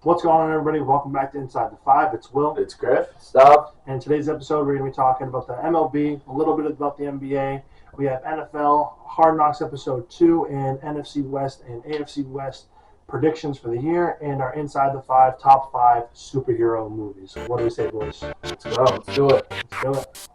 What's going on, everybody? Welcome back to Inside the Five. It's Will. It's Griff. Stop. And today's episode, we're going to be talking about the MLB, a little bit about the NBA. We have NFL, Hard Knocks Episode 2, and NFC West and AFC West predictions for the year, and our Inside the Five Top 5 superhero movies. What do we say, boys? Let's go. Let's do it. Let's do it.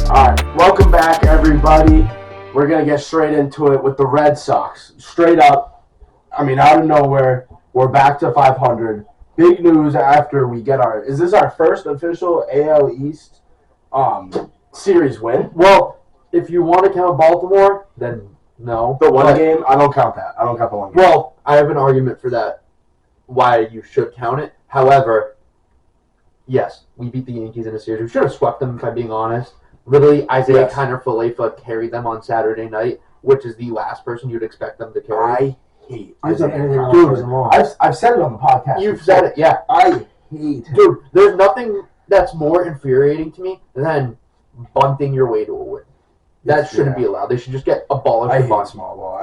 Alright, welcome back, everybody. We're going to get straight into it with the Red Sox. Straight up, out of nowhere, we're back to 500. Big news after we get is this our first official AL East series win? Well, if you want to count Baltimore, then no. The one game, I don't count that. I don't count the one game. Well, I have an argument for that, why you should count it. However, yes, we beat the Yankees in a series. We should have swept them, if I'm being honest. Literally, Isaiah Kiner-Falefa carried them on Saturday night, which is the last person you'd expect them to carry. I hate Isaiah. Dude, I've said it on the podcast. You've said it, yeah. I hate him. Dude, there's nothing that's more infuriating to me than bunting your way to a win. That shouldn't be allowed. They should just get abolished. I hate small ball.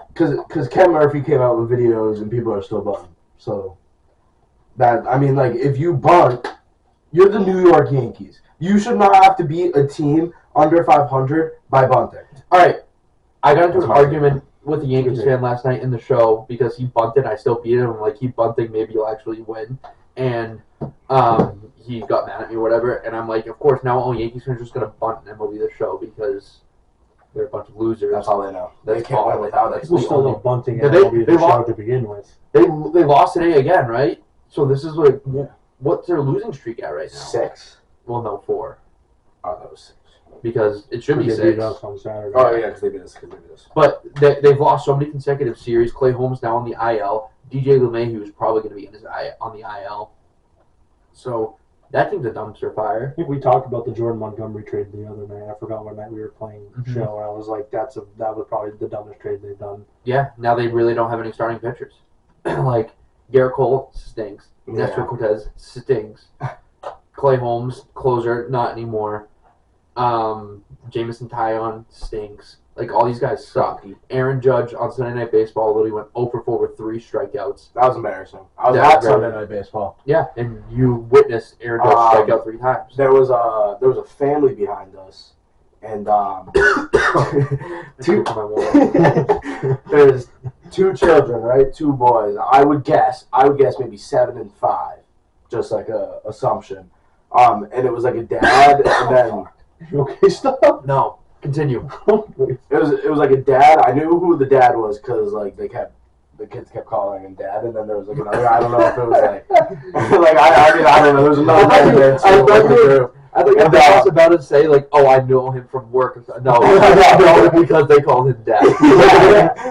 Because Ken Murphy came out with videos and people are still bunting. So, if you bunt, you're the New York Yankees. You should not have to beat a team under 500 by bunting. All right. I got into an argument with a Yankees fan last night in the show because he bunted. I still beat him. I'm like, keep bunting. Maybe you'll actually win. And he got mad at me or whatever. And I'm like, of course, now all Yankees fans are just going to bunt and MLB the show because they're a bunch of losers. That's all they know. They can't win without it. People still love bunting and they MLB the show lost, to begin with. They lost today again, right? So this is what's their losing streak at right now? 6. Well, no, 4. Oh, that was 6. Because it should be 6. They beat us on Saturday. Oh, yeah, because they beat us. But they've lost so many consecutive series. Clay Holmes now on the IL. DJ LeMahieu is probably going to be on the IL. So that team's a dumpster fire. I think we talked about the Jordan Montgomery trade the other night. I forgot what night we were playing the show, and I was like, that was probably the dumbest trade they've done. Yeah, now they really don't have any starting pitchers. Like, Garrett Cole stinks. Yeah. Nestor Cortez stinks. Clay Holmes, closer, not anymore. Jameson Taillon stinks. Like, all these guys suck. Aaron Judge on Sunday Night Baseball literally went 0 for 4 with 3 strikeouts. That was embarrassing. I was at Sunday Night Baseball. Yeah, and you witnessed Aaron Judge strike out 3 times. There was a family behind us, and there's 2 children, right? 2 boys. I would guess maybe 7 and 5, just like a assumption. And it was like a dad, and then You okay, stop? No, continue. it was like a dad. I knew who the dad was because like the kids kept calling him dad, and then there was like another. I don't know if it was like I don't know. There was another man there too. I think I was about to say, like, oh, I know him from work. No, because they called him dad.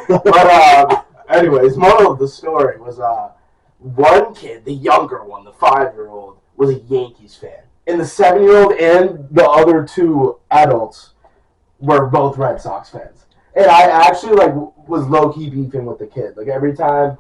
But anyways, moral of the story was one kid, the younger one, the 5-year-old, was a Yankees fan. And the 7-year-old and the other 2 adults were both Red Sox fans. And I actually, was low-key beefing with the kid. Like, every time,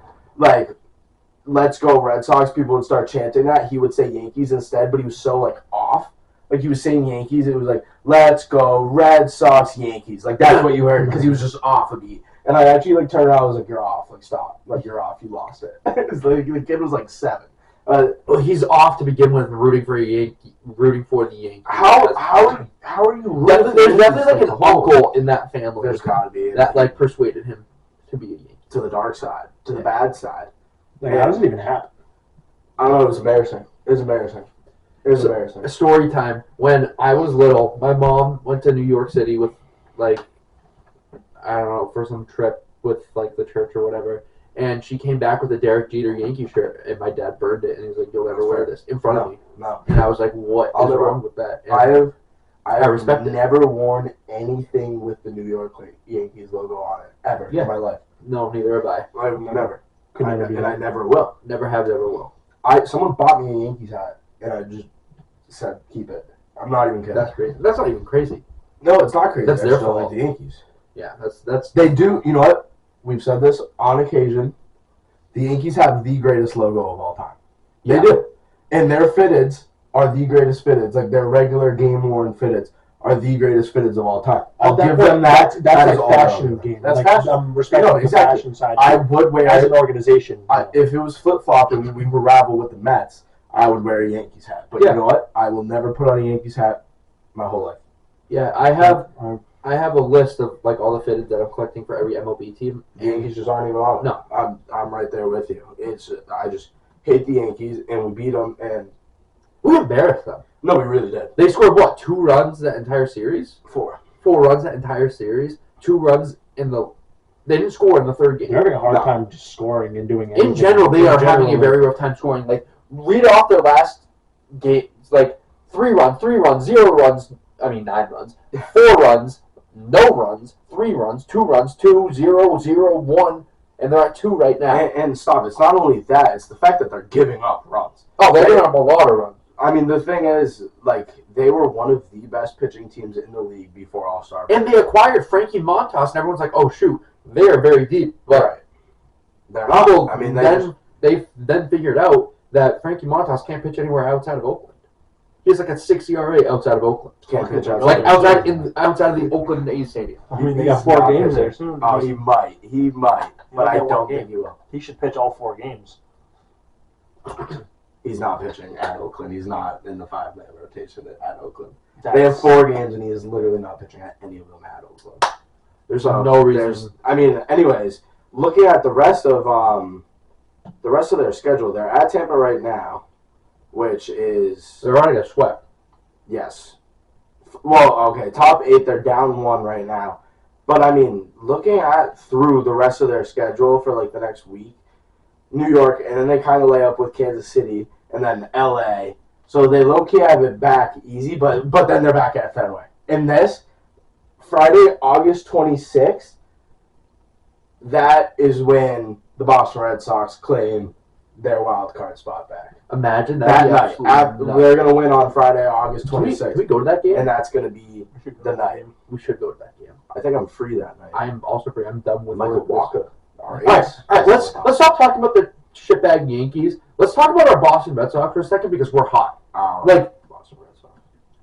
let's go Red Sox, people would start chanting that. He would say Yankees instead, but he was so, off. Like, he was saying Yankees. It was like, let's go Red Sox, Yankees. Like, that's what you heard because he was just off a beat. And I actually, turned around and was like, you're off. Like, stop. Like, you're off. You lost it. The kid was, 7. Well, he's off to begin with, rooting for the Yankees. How are you? There's definitely an uncle in that family. There's gotta be that persuaded him to be a Yankee. To the dark side, to the bad side. How does it even happen? I don't know. It was embarrassing. A story time. When I was little, my mom went to New York City with I don't know, for some trip with the church or whatever. And she came back with a Derek Jeter Yankee shirt, and my dad burned it, and he's like, "You'll never wear this in front of me." No. And I was like, "What is wrong with that?" And I have never worn anything with the New York Yankees logo on it ever in my life. No, neither have I. I've never. And I never will. Never have, never will. Someone bought me a Yankees hat, and I just said, "Keep it." I'm not even kidding. That's crazy. That's not even crazy. No, it's not crazy. That's their still fault. like the Yankees. Yeah, that's. They do. You know what? We've said this on occasion. The Yankees have the greatest logo of all time. They do. And their fitteds are the greatest fitteds. Like their regular game-worn fitteds are the greatest fitteds of all time. I'll give them that. That's is like all fashion relevant. game. That's like, fashion. I'm respecting No, the exactly. fashion side. I would wear as an organization. if it was flip-flop and we were rival with the Mets, I would wear a Yankees hat. But you know what? I will never put on a Yankees hat my whole life. Yeah, I have a list of like all the fitteds that I'm collecting for every MLB team. The Yankees just aren't even on it. No. I'm right there with you. I just hate the Yankees, and we beat them, and We embarrassed them. no, we really did. They scored what? 2 runs that entire series? 4. 4 runs that entire series. 2 runs in the. They didn't score in the third game. They're having a hard time just scoring and doing anything. In general, they are having a very rough time scoring. Like, read off their last game, like 3 runs, 0 runs. I mean 9 runs, 4 runs, no runs, 3 runs, 2 runs, 2, 0, 0, 1, and they're at 2 right now. And stop. It's not only that; it's the fact that they're giving up runs. Oh, they're giving up a lot of runs. I mean, the thing is, like, they were one of the best pitching teams in the league before All-Star. And they acquired Frankie Montas, and everyone's like, "Oh shoot, they are very deep." But they're not. people I mean, they then figured out that Frankie Montas can't pitch anywhere outside of Oakland. He has like a 6 ERA outside of Oakland. can't pitch outside. Like outside of the Oakland A's stadium. I mean, they got 4 games there soon. Oh, he might, but I don't think he will. He should pitch all 4 games. He's not pitching at Oakland. He's not in the 5-man rotation at Oakland. They have 4 games, and he is literally not pitching at any of them at Oakland. There's no reason. I mean, anyways, looking at the rest of their schedule, they're at Tampa right now, which is They're already got swept. yes. Well, okay, top 8. They're down 1 right now, but I mean, looking at through the rest of their schedule for like the next week, New York, and then they kind of lay up with Kansas City, and then LA. So they low-key have it back easy, but then they're back at Fenway. In this, Friday, August 26th, that is when the Boston Red Sox claim their wild card spot back. Imagine That that. night. They're going to win on Friday, August 26th. Can we go to that game? And that's going to be the night. We should go to that game. I think I'm free that night. I'm also free. I'm done with Michael this. Walker. All All right. Let's stop talking about the shitbag Yankees. Let's talk about our Boston Red Sox for a second because we're hot. Like Boston Red Sox.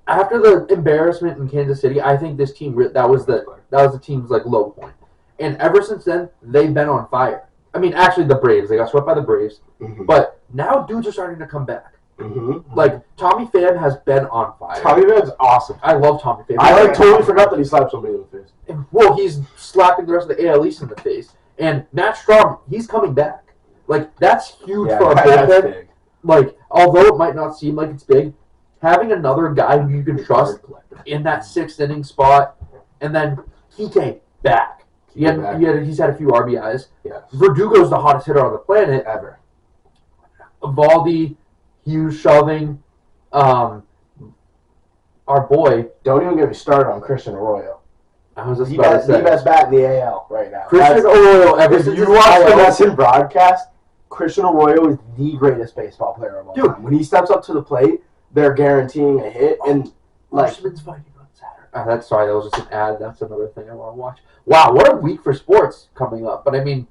after the embarrassment in Kansas City, I think this team that was the team's like low point, and ever since then they've been on fire. I mean, actually the Braves, they got swept by the Braves, but now dudes are starting to come back. Like Tommy Pham has been on fire. Tommy Pham's awesome. I love Tommy Pham. I totally forgot that he slapped somebody in the face. Well, he's slapping the rest of the AL East in the face. And Matt Strom, he's coming back. Like, that's huge for our bullpen. Big. Like, although it might not seem like it's big, having another guy who you can trust in that 6th inning spot, and then he came back. He's had a few RBIs. Yes. Verdugo's the hottest hitter on the planet. Ever. Valdi, Hughes shoving. Our boy. Don't even get me started on Christian Arroyo. I was just The about to say. best bat in the AL right now. Christian Arroyo, If you watch the Western broadcast, Christian Arroyo is the greatest baseball player of all time. When he steps up to the plate, they're guaranteeing a hit. And Marshman's fighting on Saturday. That was just an ad. That's another thing I want to watch. Wow, what a week for sports coming up. But I mean,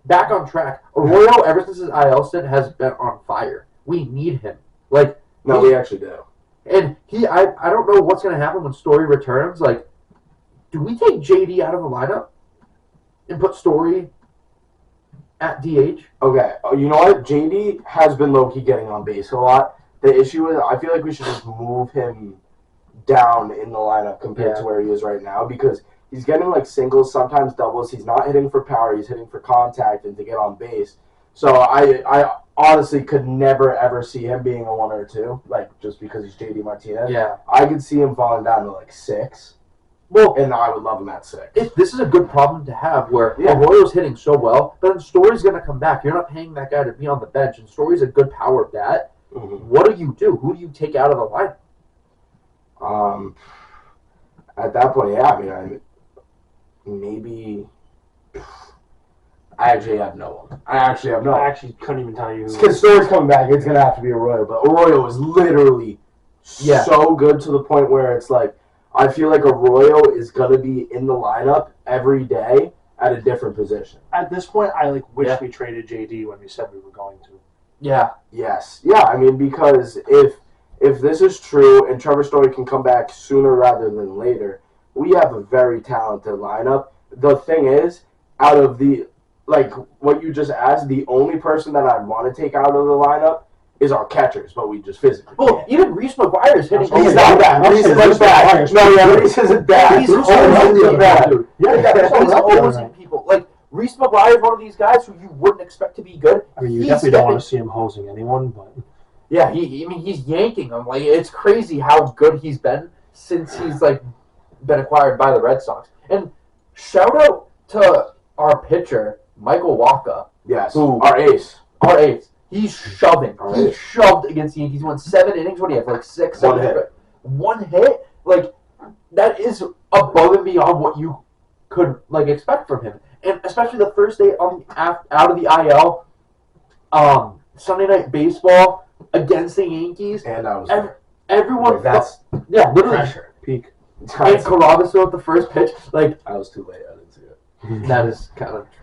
back on track. Arroyo, ever since his IL stint, has been on fire. We need him. Like, no, we actually do. And I don't know what's going to happen when Story returns. Like, do we take JD out of the lineup and put Story at DH? Okay, you know what? JD has been low-key getting on base a lot. The issue is I feel like we should just move him down in the lineup compared to where he is right now because he's getting like singles, sometimes doubles. He's not hitting for power. He's hitting for contact and to get on base. So I honestly could never, ever see him being a 1 or 2, like just because he's JD Martinez. Yeah. I could see him falling down to like 6. Well, and I would love him at 6. This is a good problem to have where Arroyo's hitting so well, but then Story's going to come back. You're not paying that guy to be on the bench, and Story's a good power bat. What do you do? Who do you take out of the lineup? At that point, maybe. I actually have no one. I actually couldn't even tell you. Because Story's coming back, it's going to have to be Arroyo. But Arroyo is literally so good to the point where it's like, I feel like Arroyo is going to be in the lineup every day at a different position. At this point, I wish we traded JD when we said we were going to. Yeah. Yes. Yeah, I mean, because if if this is true and Trevor Story can come back sooner rather than later, we have a very talented lineup. The thing is, out of the, like what you just asked, the only person that I'd want to take out of the lineup is our catchers, but we just physically Well, can't. even Reese McGuire's hitting. He's not bad. Reese isn't bad. No, yeah, Reese isn't bad. He's Reese hosing isn't bad. people, dude. Yeah, He's hosing people. Like, Reese McGuire is one of these guys who you wouldn't expect to be good. I mean, you He's definitely don't stepping- want to see him hosing anyone, but Yeah, he's yanking them. Like, it's crazy how good he's been since he's, like, been acquired by the Red Sox. And shout out to our pitcher, Michael Wacha. Yes, Who- our ace. Our ace. He's shoving. Our He ace. shoved against the Yankees. He won 7 innings. What do you have? Like 6, One 7 hit. One hit? Like, that is above and beyond what you could, like, expect from him. And especially the first day out of the IL, Sunday Night Baseball against the Yankees. And I was Everyone, like, that's yeah, literally. pressure. peak. And Carrabas at the first pitch, like, I was too late. I didn't see it. that is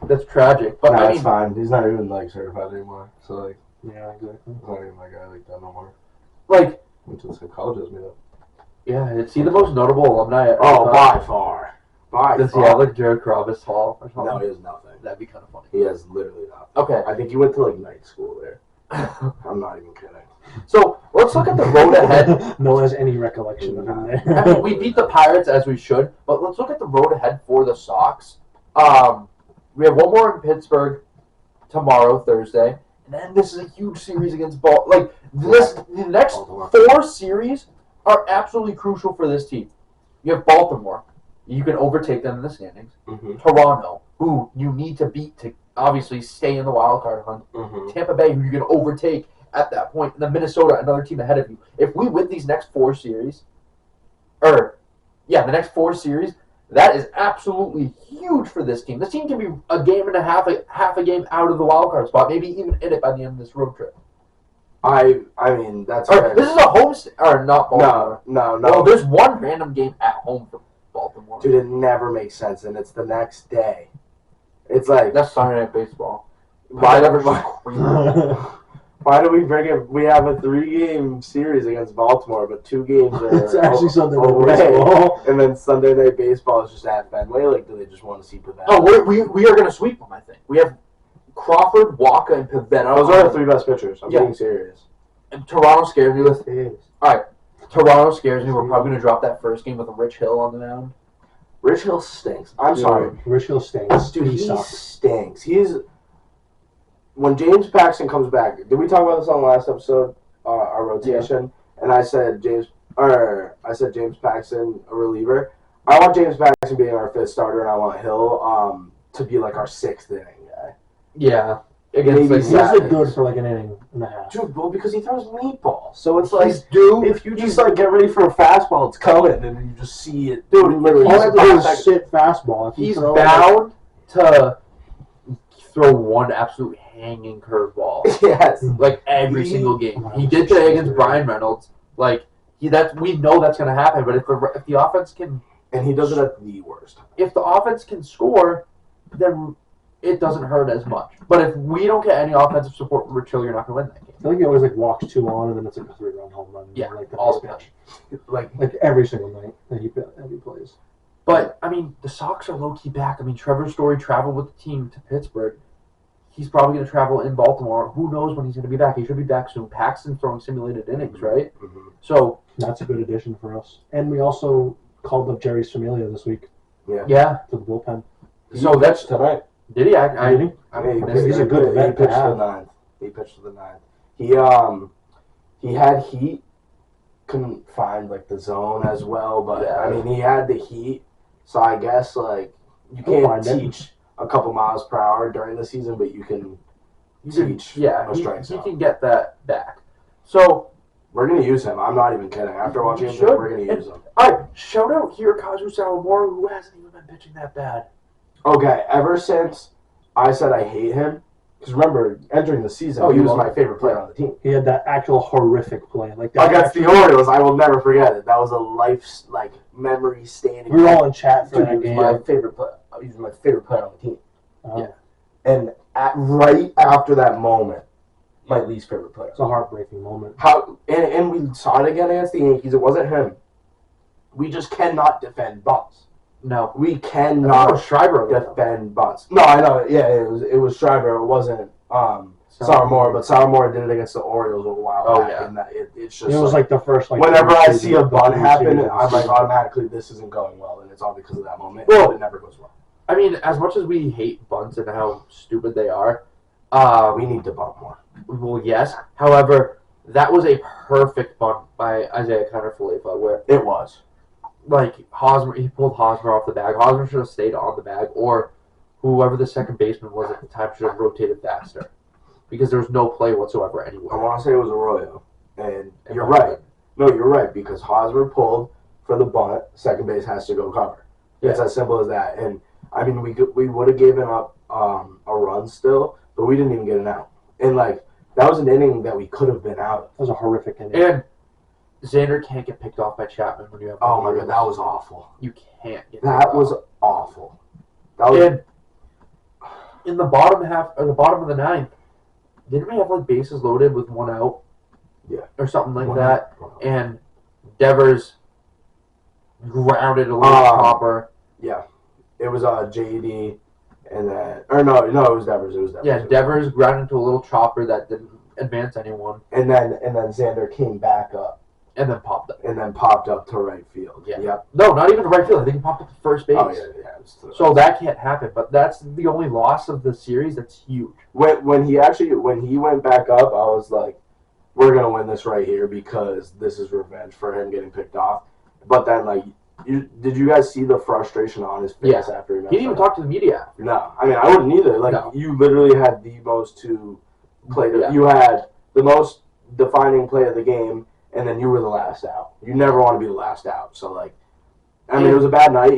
that's tragic. But No, I that's mean, fine. He's not even like certified anymore. So like, Yeah, exactly. he's not even my guy like that no more. like, Went to the same college as me though. yeah, is he the most notable alumni? Oh, by far. By Does he far. have like Jared Carrabas Hall or something? No, he has nothing. That'd be kind of funny. He has literally nothing. Okay, I think he went to like night school there. I'm not even kidding. so let's look at the road ahead. No one has any recollection of him there. I mean, we beat the Pirates as we should, but let's look at the road ahead for the Sox. We have one more in Pittsburgh tomorrow, Thursday, and then this is a huge series against Baltimore. Like the next Baltimore. 4 series are absolutely crucial for this team. You have Baltimore, you can overtake them in the standings. Mm-hmm. Toronto, who you need to beat to obviously stay in the wild card hunt. Mm-hmm. Tampa Bay, who you can overtake at that point, and then Minnesota, another team ahead of you. If we win these next 4 series, the next 4 series, that is absolutely huge for this team. This team can be a game and a half a game out of the wild card spot, maybe even in it by the end of this road trip. I mean that's Or, this is a home or not Baltimore. no. Well, there's one random game at home for Baltimore. Dude, it never makes sense, and it's the next day. It's like That's Sunday Night Baseball. why Never why do we bring it? We have a 3-game series against Baltimore, but 2 games are It's actually something away. baseball. And then Sunday Night Baseball is just at Fenway. Like, do they just want to see Pavetta? Oh, we are going to sweep them, I think. We have Crawford, Wacha, and Pavetta. Those are our 3 best pitchers. I'm Yeah. being serious. And Toronto scares me. Toronto scares me. We're probably going to drop that first game with a Rich Hill on the mound. Rich Hill stinks. I'm sorry. Rich Hill stinks. Dude, he sucks. stinks. When James Paxton comes back, did we talk about this on the last episode? Our rotation, and I said James Paxton a reliever. I want James Paxton being our 5th starter, and I want Hill to be like our 6th inning guy. Yeah. Maybe Against He's like, Saturdays. good for like an inning and a half. Dude, well, because he throws meatballs, so it's like he's due. if you just like get ready for a fastball, it's coming, and you just see it. Dude, literally. All I have to do is He's sit fastball. If you He's throw bound to throw one absolute hanging curveball. yes. Like every He- single game. He did today against Brian Reynolds. Like we know that's going to happen. But if the offense can, And he does it at the worst. if the offense can score, then it doesn't hurt as much. But if we don't get any offensive support from Rich Hill, you're not going to win that game. I feel like he always like walks 2 on, and then it's like a 3-run home run. Yeah, like all the pitch. Like Like every single night that he plays. But I mean, the Sox are low key back. I mean, Trevor Story traveled with the team to Pittsburgh. He's probably going to travel in Baltimore. Who knows when he's going to be back? He should be back soon. Paxton's throwing simulated innings, right? mhm. So That's a good addition for us. And we also called up Jerry Familia this week yeah. to the bullpen. So that's tonight. did he? I Did he? I mean, He's a good vet to He pitched to the have. 9th. He pitched to the 9th. He had heat. Couldn't find like the zone as well, but Yeah. I mean, he had the heat. So I guess like you He'll can't find it. teach a couple miles per hour during the season, but you can teach Yeah, a he strike zone. can get that back. So We're gonna use him. I'm not even kidding. After watching You him, should. we're gonna use him. all right, shout out here Kazu Sawamura, who hasn't even been pitching that bad. Okay, ever since I said I hate him, because remember entering the season, Oh, he you was love my him. favorite player on the team. He had that actual horrific play. Like that. Against the Orioles, I will never forget it. That was a life memory standing. We were all in chat for Dude, that he was game. my favorite player. He was my favorite player on the team. Oh. Yeah. And right after that moment, my least favorite player. It's a heartbreaking moment. And we saw it again against the Yankees. It wasn't him. We just cannot defend bunts. No. We cannot Schreiber defend bunts. No, I know. Yeah, it was Schreiber. It wasn't Saramore, but Saramore did it against the Orioles a while back. Yeah. And it's just it was like the first whenever I see a bunt happen, I'm like automatically this isn't going well, and it's all because of that moment. Well, but it never goes well. I mean, as much as we hate bunts and how stupid they are, we need to bunt more. Well, yes. However, that was a perfect bunt by Isaiah Kiner-Falefa, where It was. like Hosmer, he pulled Hosmer off the bag. Hosmer should have stayed on the bag, or whoever the second baseman was at the time should have rotated faster, because there was no play whatsoever I anywhere. want to say it was Arroyo, and you're right. No, you're right, because Hosmer pulled for the bunt. Second base has to go cover. It's as simple as that. And I mean, we would have given up a run still, but we didn't even get an out. And like that was an inning that we could have been out of. That was a horrific inning. And Xander can't get picked off by Chapman when you have. Oh my god, that was awful. You can't get That picked was off. awful. That was. And in the bottom half or the bottom of the ninth, didn't we have like bases loaded with one out? Yeah. Or something like One that. out. And Devers grounded a little chopper. Yeah, it was JD, and then no, it was Devers. It was Devers. Yeah, Devers grounded into a little chopper that didn't advance anyone, And then Xander came back up and then popped up. and then popped up to right field. Yeah. Yep. No, not even to right field. I think he popped up to first base. Oh yeah. So that can't happen. But that's the only loss of the series. That's huge. When he went back up, I was like, we're gonna win this right here because this is revenge for him getting picked off. But then like, did you guys see the frustration on his face after he messed He didn't even talk to the media. No, I mean I wouldn't either. Like you literally had the most to play. You had the most defining play of the game, and then you were the last out. You never want to be the last out. So like, I mean, it was a bad night.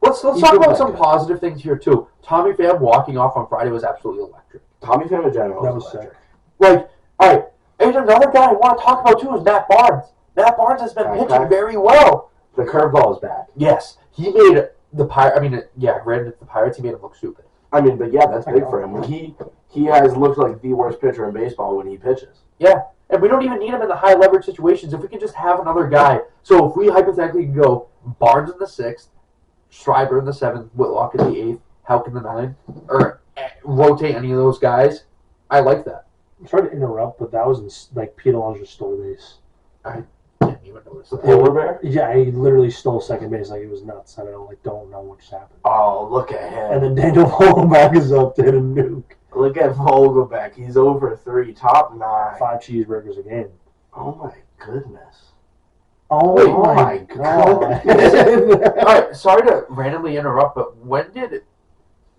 Let's talk about some positive things here too. Tommy Pham walking off on Friday was absolutely electric. Tommy Pham in general That was was electric. Like, all right, and another guy I want to talk about too is Matt Barnes. Matt Barnes has been pitching very well. The curveball is back. Yes, he made the Pirates. I mean, granted, it's the Pirates. He made him look stupid. I mean, but yeah, that's big for him. He has looked like the worst pitcher in baseball when he pitches. Yeah, and we don't even need him in the high leverage situations. If we can just have another guy. So if we hypothetically can go Barnes in the 6th, Schreiber in the 7th, Whitlock in the 8th, Houck in the 9th, or rotate any of those guys, I like that. I'm sorry to interrupt, but that was like Pete Alonso stole base. I didn't even notice that. Polar bear? Yeah, he literally stole second base. Like it was nuts. I don't know what just happened. Oh, look at him. And then Daniel Vogelbach is up to hit a nuke. Look at Vogelbach. He's over 3, top 9. 5 cheeseburgers a game. Oh my goodness. Oh my god. All right, sorry to randomly interrupt, but when did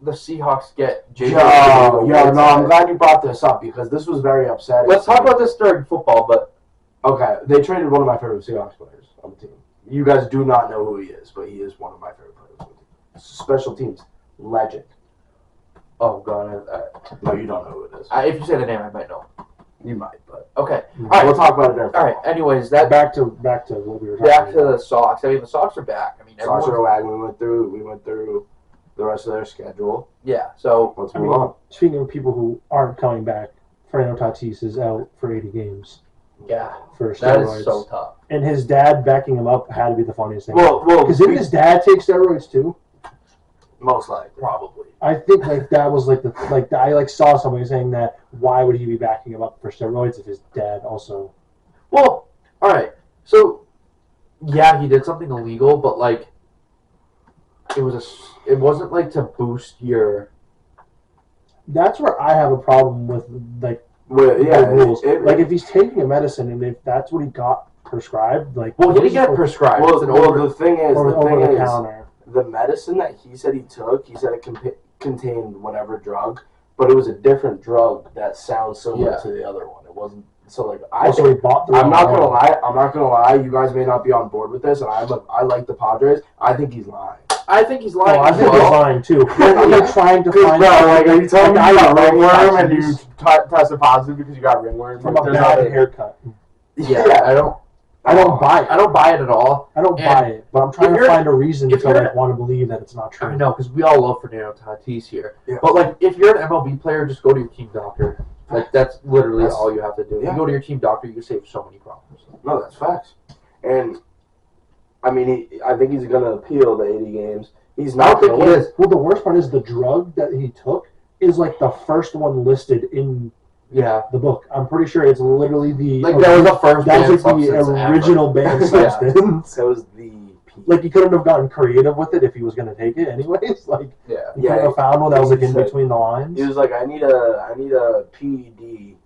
the Seahawks get J.J. No, I'm glad you brought this up because this was very upsetting. Let's talk about this during football, but okay, they traded one of my favorite Seahawks players on the team. You guys do not know who he is, but he is one of my favorite players on the team. Special teams legend. oh god, No, you don't know who it is. if you say the name, I might know. You might, but Okay, all right, we'll talk about it there. all right. Anyways, that back to what we were talking back to about. the Sox. I mean, the Sox are back. I mean, Sox are everyone's- wagging. We went through the rest of their schedule. yeah. So Let's I move mean, on. speaking of people who aren't coming back, Fernando Tatis is out for 80 games yeah, for that steroids. is so tough. And his dad backing him up had to be the funniest thing. Well, Because didn't his dad take steroids too? most likely. Probably. I think that was I saw somebody saying that why would he be backing him up for steroids if his dad also? Well, all right. So yeah, he did something illegal, but like it wasn't like to boost your. That's where I have a problem with Well, the yeah, rules. If he's taking a medicine and if that's what he got prescribed, Well, he didn't get prescribed. well, It's an well, the thing is, over the counter. the medicine that he said he took, he said it contained whatever drug, but it was a different drug that sounds similar to the other one. It wasn't. So like Also, he bought the. I'm not wrong gonna one. lie. You guys may not be on board with this, and I like the Padres. I think he's lying. I think he's lying. Oh, I as think he's well. lying too. I'm trying to find. are you telling me I you got got ringworm and you Tatis tested positive because you got ringworm from a There's bad not- haircut. Yeah, I don't buy it at all. I don't And buy it, but I'm trying if to you're- find a reason if to you're- want to believe that it's not true. I know because we all love Fernando Tatis here. Yeah. But like, if you're an MLB player, just go to your team doctor. Like, that's literally That's- all you have to do. yeah. You go to your team doctor, you can save so many problems. No, that's facts. And I mean, I think he's going to appeal the 80 games. He's I not don't think going he to is. Well, the worst part is the drug that he took is like the first one listed in Yeah. the book. I'm pretty sure it's literally the Like, that was the first that banned was like the substance ever. original banned Yeah. substance. That was the peak. Like, he couldn't have gotten creative with it if he was going to take it, anyways. Like, Yeah. he couldn't have found one that was like in He between the lines. He was like, I need a PED.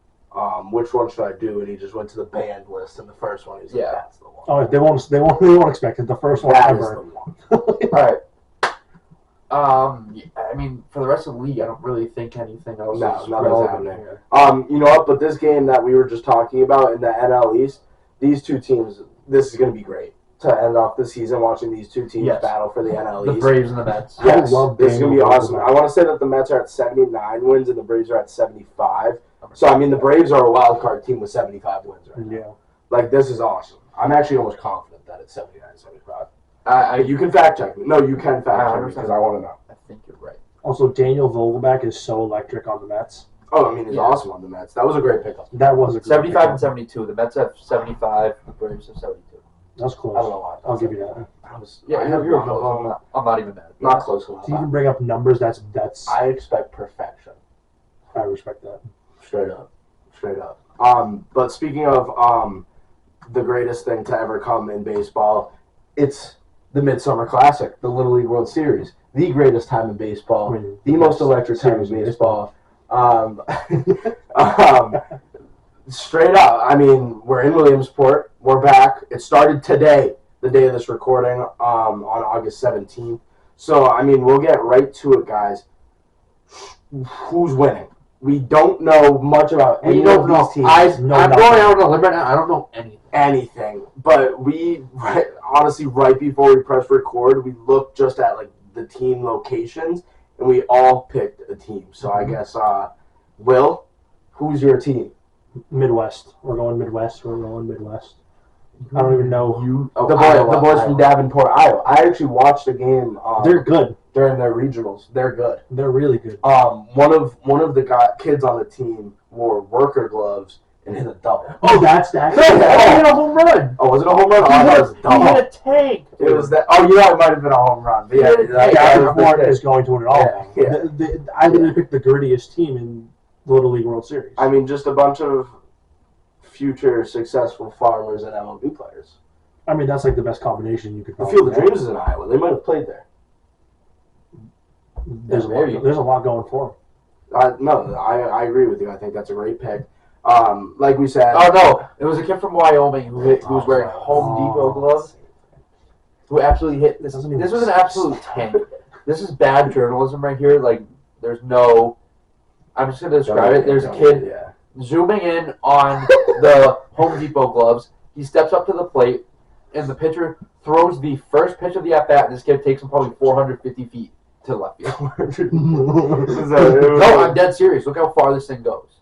Which one should I do? And he just went to the banned list, and the first one, he was like, Yeah. that's the one. Oh, they won't expect it. The first one That is ever. the one. All right. I mean, for the rest of the league, I don't really think anything else No, is nothing's relevant happening. here. You know what? But this game that we were just talking about in the NL East, these two teams, this is going to be great to end off the season watching these two teams Yes. battle for the NL The East. Braves and the Mets. Yes, I love this is going to be Daniel awesome. Vogelbach. I want to say that the Mets are at 79 wins and the Braves are at 75. So, I mean, the Braves are a wild card team with 75 wins right now. Yeah. Like, this is awesome. I'm actually almost confident that it's 79 75. You can fact check me. No, you can fact check me because I want to know. I think you're right. Also, Daniel Vogelbach is so electric on the Mets. Oh, I mean, he's Yeah. awesome on the Mets. That was a great pickup. That was a great 75 and pickup. 72. The Mets have 75. The Braves have 72. That was I close. don't know why. I'll give you that. Yeah, I you're have close. I'm not even mad. not close. To even bring up numbers, that's I expect perfection. I respect that. Straight up. But speaking of the greatest thing to ever come in baseball, it's the Midsummer Classic, the Little League World Series, the greatest time in baseball, I mean, the most electric time in series in baseball. Straight up. I mean, we're in Williamsport. We're back. It started today, the day of this recording, on August 17th. So, I mean, we'll get right to it, guys. Who's winning? We don't know much about any of these teams. I'm No, nothing. going out on a limb right now. I don't know anything. But we honestly, right before we press record, we looked just at like the team locations, and we all picked a team. So I guess, Will, who's your team? Midwest. We're going Midwest. I don't even know. The boys from Davenport, Iowa. I actually watched a game. They're good. during their regionals. They're good. They're really good. One of the kids on the team wore worker gloves and hit a double. Oh, that's that. He hit a home run. Oh, was it a home run? Oh, I thought it was a He double. hit a tank. It was that. Oh, yeah, it might have been a home run. But yeah, Yeah, that was the Davenport thing. is going to win it all. Yeah. I literally picked the grittiest team in the Little League World Series. I mean, just a bunch of future successful farmers and MLB players. I mean, that's like the best combination you could. The probably Field of have. Dreams is in Iowa. They might have played there. There's Yeah, a lot going for No, I agree with you. I think that's a great pick. Like we said. Oh no, it was a kid from Wyoming who was wearing Home Depot gloves. Who absolutely hit this. Doesn't even This was an absolute tank. This is bad journalism right here. Like, there's no. I'm just gonna describe it. There's a kid Yeah. zooming in on the Home Depot gloves. He steps up to the plate, and the pitcher throws the first pitch of the at bat. And this kid takes him probably 450 feet to left field. No, I'm dead serious. Look how far this thing goes.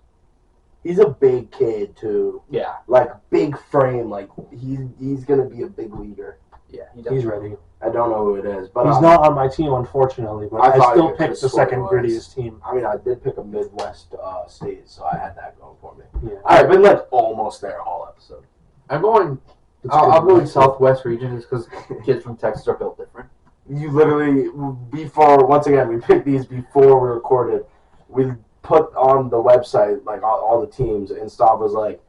He's a big kid too. Yeah, Like big frame. Like he's gonna be a big leader. yeah. it. He's ready. I don't know who it is, but He's not on my team, unfortunately, but I I, thought still you picked the could've sworn second it was. grittiest team. I mean, I did pick a Midwest state, so I had that going for me. Yeah. I've been like almost there all episode. I'm going. It's I'm good. going Southwest region just because kids from Texas are built different. You literally once again we picked these before we recorded. We put on the website like all the teams, and Stav was like,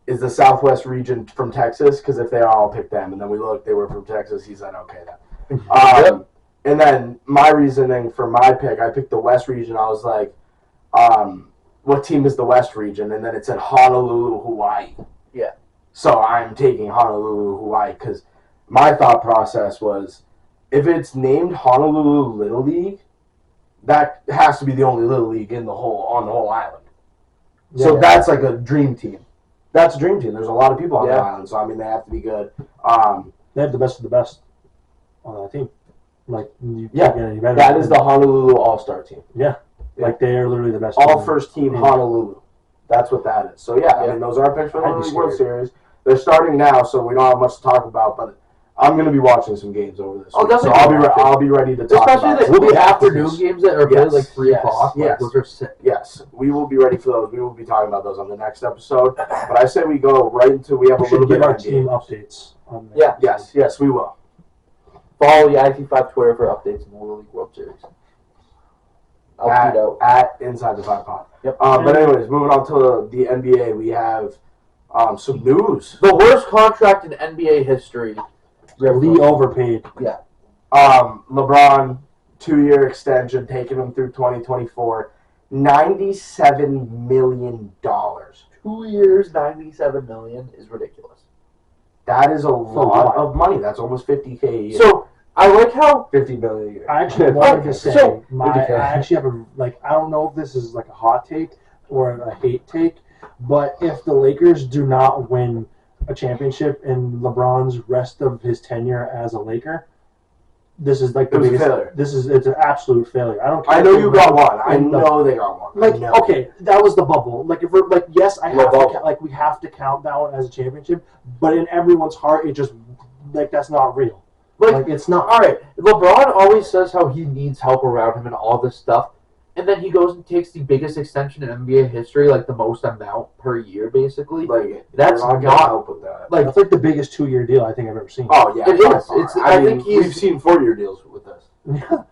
"Is the Southwest region from Texas? Because if they are, I'll pick them." And then we looked; they were from Texas. He said, "Okay, then." And then my reasoning for my pick, I picked the West region. I was like, "What team is the West region?" And then it said Honolulu, Hawaii. Yeah. So I'm taking Honolulu, Hawaii, because my thought process was, if it's named Honolulu Little League, that has to be the only Little League on the whole island. So Yeah. that's like a dream team. That's a dream team. There's a lot of people on the Yeah. island, so I mean they have to be good. They have the best of the best on that team. Like, you Yeah, can't get any better. That is the Honolulu All-Star team. Like, they are literally the best. All team. first team Yeah. Honolulu. That's what that is. So yeah, I Yeah. mean those are our picks for the I'd be Little League World scared. Series. They're starting now, so we don't have much to talk about. But I'm gonna be watching some games over this. I'll week, so definitely watch it. I'll be ready to talk Especially about the it. afternoon games that are played like 3 o'clock. Yes. Those are sick. Yes, we will be ready for those. We will be talking about those on the next episode. But I say we go right into we have We a little should bit give our of team games. updates. On that. Yeah. Yes, we will. Follow the IT5 Twitter for updates in the Little League World Series. I'll tweet out. At Inside the 5 Pod. Yep. But anyways, moving on to the NBA, we have some news. The worst contract in NBA history. Lee overpaid. LeBron, 2-year extension, taking him through 2024. $97 million. 2 years, $97 million is ridiculous. That is a lot of money. That's almost $50K a year. So I like how $50 million a year. I actually wanted to say, So- I actually have I don't know if this is like a hot take or a hate take, but if the Lakers do not win a championship in LeBron's rest of his tenure as a Laker, this is like the It was a biggest. failure. It's an absolute failure. I don't care. I if know they you win got one. I in the- know they got one. Like, I know. okay, that was the bubble. Like, if we're like, yes, I have bubble. to, we have to count that one as a championship, but in everyone's heart, it just that's not real. Like it's not. all right, LeBron always says how he needs help around him and all this stuff, and then he goes and takes the biggest extension in NBA history, like the most amount per year, basically. Like, That's you're getting not- help with that. Like, That's like the biggest 2-year deal I think I've ever seen. Oh yeah, It by is. far. It's- I think he's- we've seen 4-year deals with this.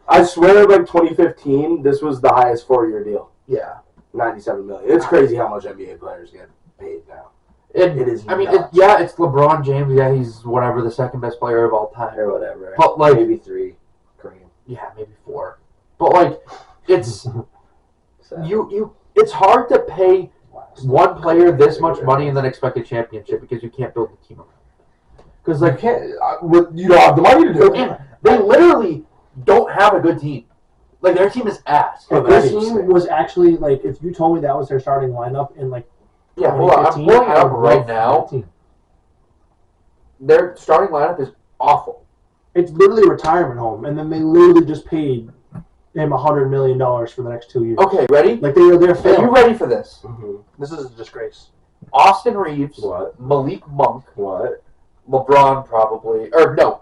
I swear, like 2015, this was the highest 4-year deal. yeah. $97 million. It's crazy how much NBA players get paid now. And, It is I mean, nuts. it's LeBron James. Yeah, he's whatever, the second best player of all time. Or whatever. But, like, maybe 3. Kareem. yeah, maybe 4. But, like, it's it's hard to pay one player this much money and then expect a championship because you can't build a team around. Because, like, You don't have the money to do it. and they literally don't have a good team. Like, their team is ass. Oh, If that's their team interesting. was actually like, if you told me that was their starting lineup in like Yeah, hold on. I'm 2015, pulling it I up would right love now. that team. Their starting lineup is awful. It's literally a retirement home, and then they literally just paid him $100 million for the next 2 years. Okay, ready? Like they're Are you failing. ready for this? Mm-hmm. This is a disgrace. Austin Reeves, What? Malik Monk, What? LeBron probably, or no,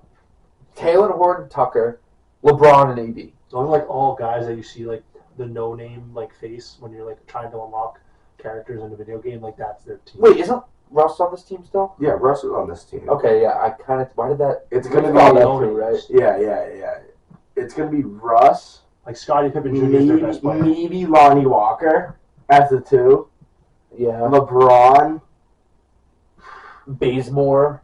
Taylor Horton Tucker, LeBron and AD. Those are like all guys that you see like the no name like face when you're like trying to unlock characters in a video game. Like that's their team. Wait, isn't Russ on this team still? Yeah, Russ is on this team. Okay, yeah, I kind of. Why did that? It's gonna I be thought that no too, right? names. Yeah. It's gonna be Russ, Like Scottie Pippen Jr. is their best player. maybe Lonnie Walker as the 2. Yeah, LeBron. Bazemore.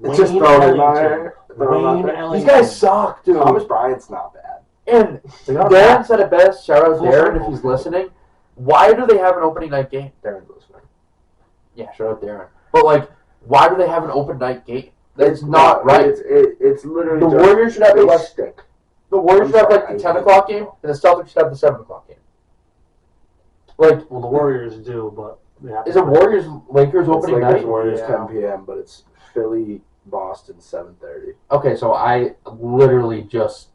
It's just Wayne throwing it Ellington. out there. Wayne Ellington. These guys suck, dude. Thomas Bryant's not bad. And Darren said it best. Shout out Darren if he's listening. Why do they have an opening night game? Darren's listening. Yeah, shout out Darren. But like, why do they have an open night game? That's not right. It's literally The just Warriors should have they like stick. the Warriors should have I'm like the sorry, 10 o'clock game, and the Celtics should have the 7 o'clock game. Like, Well, the Warriors do, but they have is it Warriors Lakers It's opening Lakers night? Warriors Yeah. 10 p.m. But it's Philly Boston 7:30. Okay, so I literally just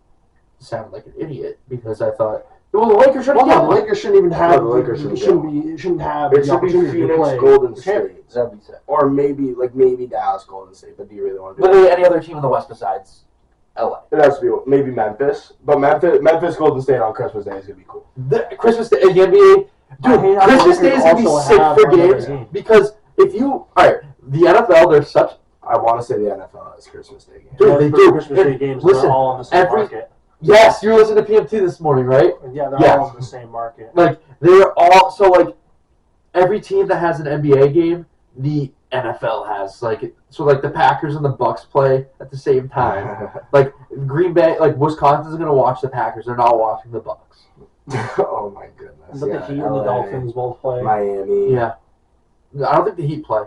sounded like an idiot because I thought, well, the Lakers should Well, have no, the Lakers shouldn't even have. No, the Lakers shouldn't shouldn't have It the should be opportunity to Phoenix play Golden the champions. State, That'd be sick. or maybe Dallas Golden State. But do you really want to do Literally any other team in the West besides LA. it? It has to be maybe Memphis, but Memphis Golden State on Christmas Day is gonna be cool. Christmas Day, the NBA, I hate dude, how Christmas the Day is Lakers gonna be also sick have for another games game. because if you, all right, the NFL, there's such. I want to say the NFL has Christmas Day game. Dude, Yeah, they the do. Christmas Day And games. listen, They're all in the same every- market. Yes, you were listening to PMT this morning, right? Yeah, they're Yeah. all in the same market. Like they're all so like every team that has an NBA game, the NFL has like so like the Packers and the Bucks play at the same time. Like Green Bay, like Wisconsin's gonna watch the Packers. They're not watching the Bucks. Oh my goodness! But Yeah, the Heat and the LA, Dolphins both play. Miami. Yeah, I don't think the Heat play.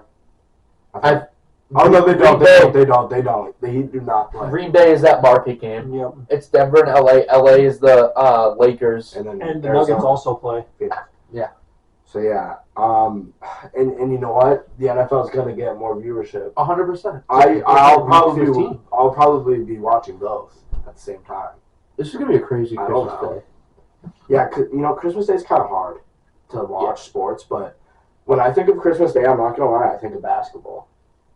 Oh no, they don't. Green They don't. The Heat do not play. Green Bay is that market game. Yep. It's Denver and LA. LA is the Lakers. And then And the Arizona. Nuggets also play. Yeah. So yeah, and you know what? The NFL is gonna get more viewership. 100%. I'll probably 15. I'll probably be watching both at the same time. This is gonna be a crazy I don't Christmas know. Day. Yeah, Christmas Day is kind of hard to watch sports, but when I think of Christmas Day, I'm not gonna lie, I think of basketball.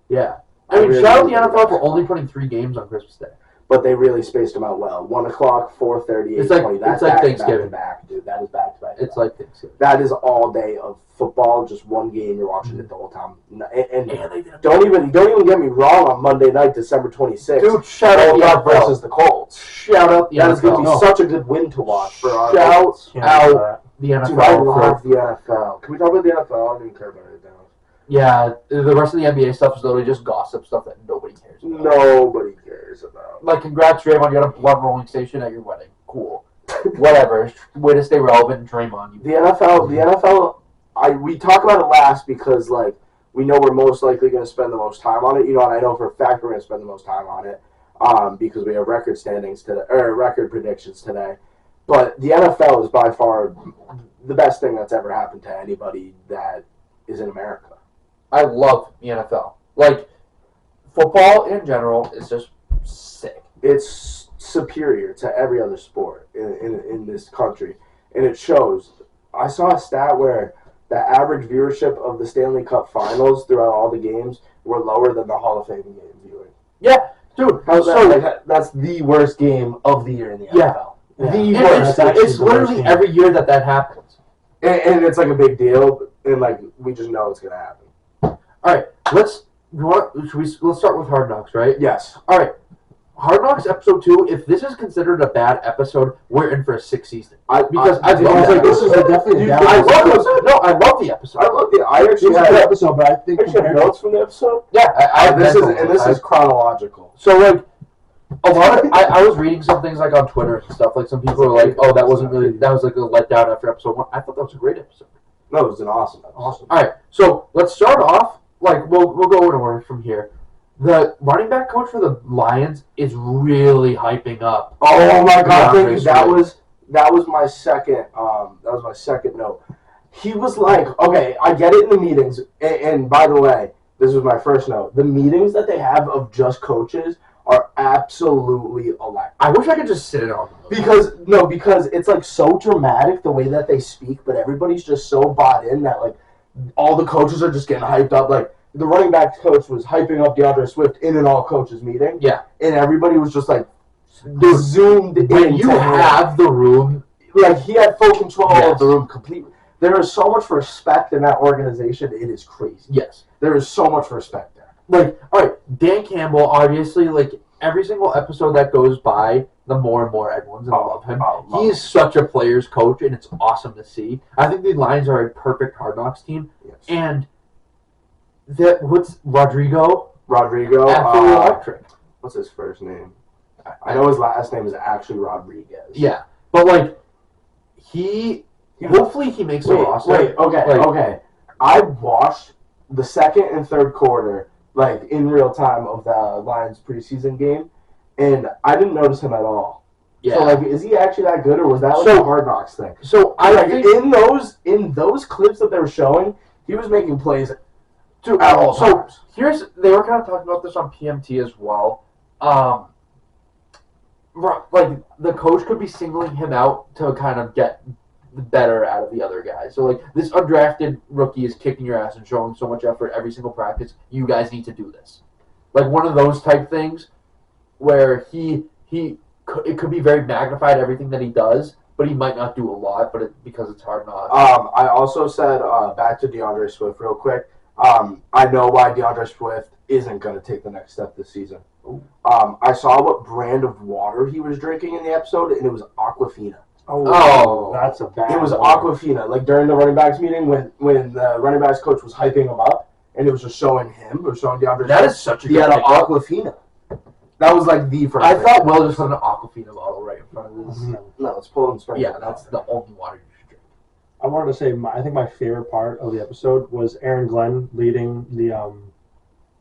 Yeah. I mean, really shout out the think NFL for only putting 3 games on Christmas Day. But they really spaced them out well. 1 o'clock, 4:30, 8:20. It's like That's Thanksgiving. back to back, dude. That is back to back. It's like Thanksgiving. That is all day of football, just one game. You're watching it the whole time. And they did don't even get me wrong. On Monday night, December 26th, Dude, shout out the Colts NFL. versus the Colts. Shout out the That is going to be NFL. such a good win to watch for our. Shout Can't out do that. the NFL. Dude, I love the NFL. Can we talk about the NFL? I don't even care about it now. Yeah, the rest of the NBA stuff is literally just gossip stuff that nobody cares about. Nobody cares about. Like, congrats, Draymond, you got a blood rolling station at your wedding. Cool. Whatever. Way to stay relevant, Draymond. The NFL. We talk about it last because like we know we're most likely going to spend the most time on it. You know, and I know for a fact we're going to spend the most time on it because we have record standings today or record predictions today. But the NFL is by far the best thing that's ever happened to anybody that is in America. I love the NFL. Like, football in general is just sick. It's superior to every other sport in this country, and it shows. I saw a stat where the average viewership of the Stanley Cup Finals throughout all the games were lower than the Hall of Fame game viewing. Yeah, dude. How's So, that? Like, that's the worst game of the year in the Yeah. NFL. Yeah. The and worst. it's literally every year that happens. And it's like a big deal, and like we just know it's gonna happen. All right, let's start with Hard Knocks, right? Yes. All right, Hard Knocks episode 2. If this is considered a bad episode, we're in for a 6th season. I love This is definitely a down I episode. love the episode. I This actually is a good had episode, but I think compared to notes from the episode. Yeah, This is chronological. So like a lot of I was reading some things like on Twitter and stuff. Like some people were like, "Oh, that was like a letdown after episode 1." I thought that was a great episode. No, it was an awesome episode. awesome. All right, so let's start off. Like we'll go in order from here. The running back coach for the Lions is really hyping up. Oh my god! DeAndre That was my second. That was my second note. He was like, okay, I get it in the meetings. And by the way, this was my first note. The meetings that they have of just coaches are absolutely electric. I wish I could just sit in on them. Because it's like so dramatic the way that they speak, but everybody's just so bought in that like all the coaches are just getting hyped up. Like the running back coach was hyping up DeAndre Swift in an all coaches meeting. Yeah. And everybody was just like Dude, zoomed in. when you have the room, like he had full control Yes. of the room completely. There is so much respect in that organization. It is crazy. yes. There is so much respect there. Like, all right, Dan Campbell, obviously, like, every single episode that goes by, the more and more everyone's going to love him. He is such a player's coach, and it's awesome to see. I think the Lions are a perfect Hard Knocks team. Yes. And what's Rodrigo? Rodrigo. Absolutely electric. What's his first name? I know his last name is actually Rodriguez. Yeah. But, like, hopefully he makes the roster. Okay. I watched the second and third quarter, like, in real time of the Lions preseason game, and I didn't notice him at all. Yeah. So, like, is he actually that good, or was that, like, a Hard Knocks thing? So, I think... In those clips that they were showing, he was making plays at all So, times. they were kind of talking about this on PMT as well. Like, the coach could be singling him out to kind of get the better out of the other guys. So, like, this undrafted rookie is kicking your ass and showing so much effort every single practice. You guys need to do this. Like, one of those type things where it could be very magnified, everything that he does, but he might not do a lot, because it's hard not. I also said, back to DeAndre Swift real quick, I know why DeAndre Swift isn't going to take the next step this season. I saw what brand of water he was drinking in the episode, and it was Aquafina. Oh, that's a bad It was one. Aquafina. Like during the running backs meeting, when the running backs coach was hyping him up, and it was just showing him, it was showing DeAndre. That is such a he good had an pickup. Aquafina. That was like the first. I thing. thought Will just put an Aquafina bottle right in front of his. No, it's pulled and sprayed. Yeah, that's the only water you should drink. I wanted to say, I think my favorite part of the episode was Aaron Glenn leading the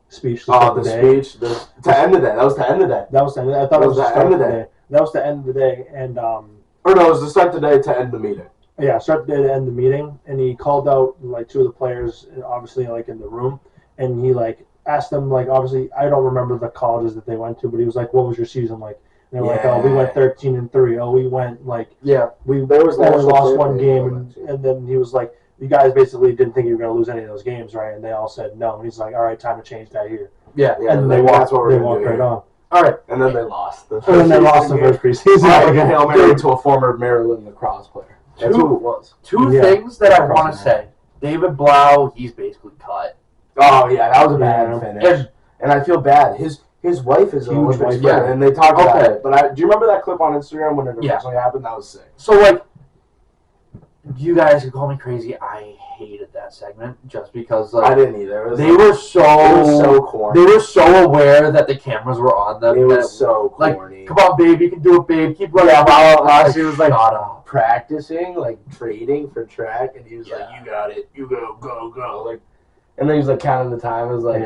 speech. The speech to end the day. That was to end the day. That was the end. I thought it was the start of the day. That was the end of the day, and Or no, it was the start of the day to end the meeting. yeah, start the day to end the meeting, and he called out like two of the players, obviously like in the room, and he like asked them like obviously I don't remember the colleges that they went to, but he was like, "What was your season like?" And they're like, "Oh, we went 13-3. Oh, we went like we There was only national lost one championship game," and then he was like, "You guys basically didn't think you were going to lose any of those games, right?" And they all said no, and he's like, "All right, time to change that here." Yeah. Yeah, and like, they that's what we're they gonna walked do right here. on. All right. And then they lost. And then they lost the first preseason. Like a Hail Mary to a former Maryland lacrosse player. That's who it was. Two things that I want to say. David Blau, he's basically cut. Oh, yeah, that was a bad finish. And I feel bad. His wife is an Olympic sprinter, and they talked about it. But do you remember that clip on Instagram when it originally happened? That was sick. So, like, you guys can call me crazy. I hated that segment just because, like, I didn't either. They were so corny. They were so aware that the cameras were on them. It was so corny. Like, come on, babe, you can do it, babe. Keep running. Yeah, while she was like shut up. practicing, like trading for track, and he was like, "You got it. You go, go, go." Like, and then he was like counting the time. It was like,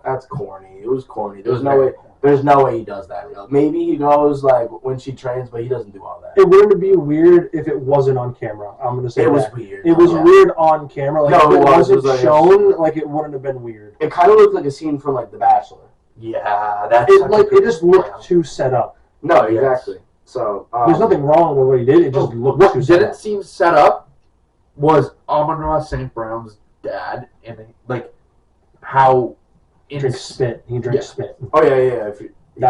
that's corny. It was corny. There's no way. There's no way he does that real. Maybe he goes like when she trains, but he doesn't do all that. It wouldn't be weird if it wasn't on camera. I'm gonna say it was that. weird. It was weird on camera. Like no, if it wasn't like shown, like it wouldn't have been weird. It kind of looked like a scene from like The Bachelor. Yeah, that's it just looked too set up. No, exactly. So there's nothing wrong with what he did. It just looked too set up. What didn't seem set up was Amon-Ra St. Brown's dad, and like how He drinks spit. Oh yeah.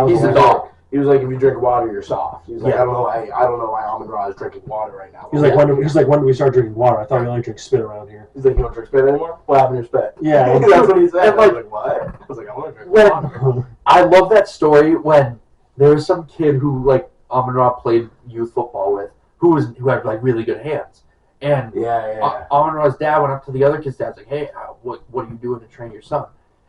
He's a dog. He was like, if you drink water, you're soft. He's like, I don't know why Amon-Ra is drinking water right now. He's like, when do we start drinking water? I thought we only drink spit around here. He's like, you don't drink spit anymore? What happened to your spit? Yeah, that's what he said. And I was like, what? I was like, I want to drink water. I love that story when there was some kid who like Amon-Ra played youth football with who had like really good hands. And Amon-Ra's dad went up to the other kid's dad, like, hey, what are you doing to train your son?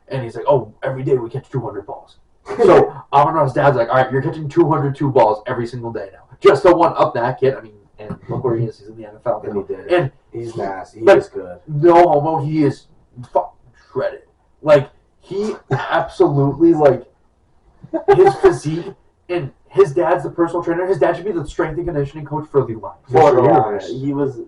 And he's like, oh, every day we catch 200 balls. So Amon-Ra's dad's like, all right, you're catching 202 balls every single day now. Just to one up that kid. I mean, and look where he is. He's in the NFL. And he did. And he's nasty. He is good. No homo. He is fucking shredded. Like, he absolutely, like, his physique, and his dad's the personal trainer. His dad should be the strength and conditioning coach for the line. He was,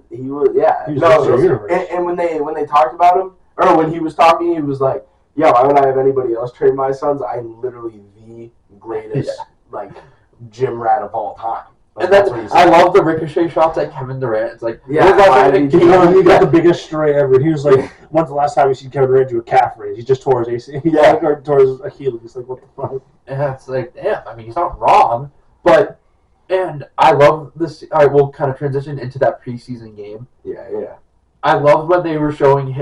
yeah. And when they talked about him, or when he was talking, he was like, yeah, why would I have anybody else train my sons? I'm literally the greatest, like, gym rat of all time. Like, and that's what he said. I love the ricochet shots at Kevin Durant. It's like, he got the biggest stray ever. He was like, when's the last time you see Kevin Durant do a calf raise? He just tore his AC. Or tore his Achilles. He's like, what the fuck? And it's like, damn, I mean, he's not wrong. But, and I love this. All right, we'll kind of transition into that preseason game. Yeah. I loved when they were showing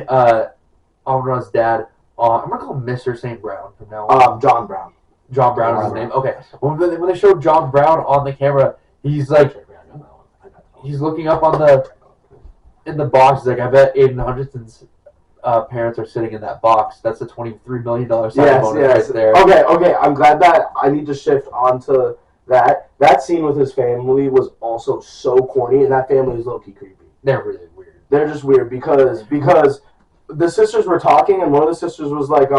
Amon-Ra's dad. I'm going to call him Mr. St. Brown from now on. John Brown. John Brown is his name? Okay. When they showed John Brown on the camera, he's like, he's looking up in the box. He's like, I bet Aiden Hutchinson's parents are sitting in that box. That's a $23 million sign bonus right there. Okay. I'm glad that I need to shift onto that. That scene with his family was also so corny, and that family is low-key creepy. They're really weird. They're just weird because the sisters were talking, and one of the sisters was like,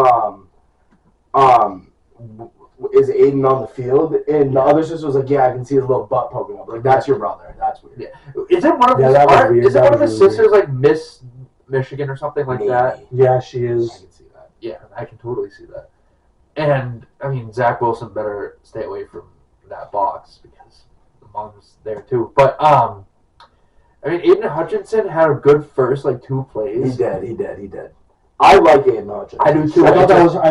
is Aiden on the field? And the other sister was like, yeah, I can see his little butt poking up. Like, that's your brother. That's weird. Yeah. Is it one of his sisters like Miss Michigan or something like that? Yeah, she is. I can see that. Yeah, I can totally see that. And I mean, Zach Wilson better stay away from that box because the mom's there too. But I mean, Aiden Hutchinson had a good first like 2 plays. He did. I like Aiden Hutchinson. I do too. I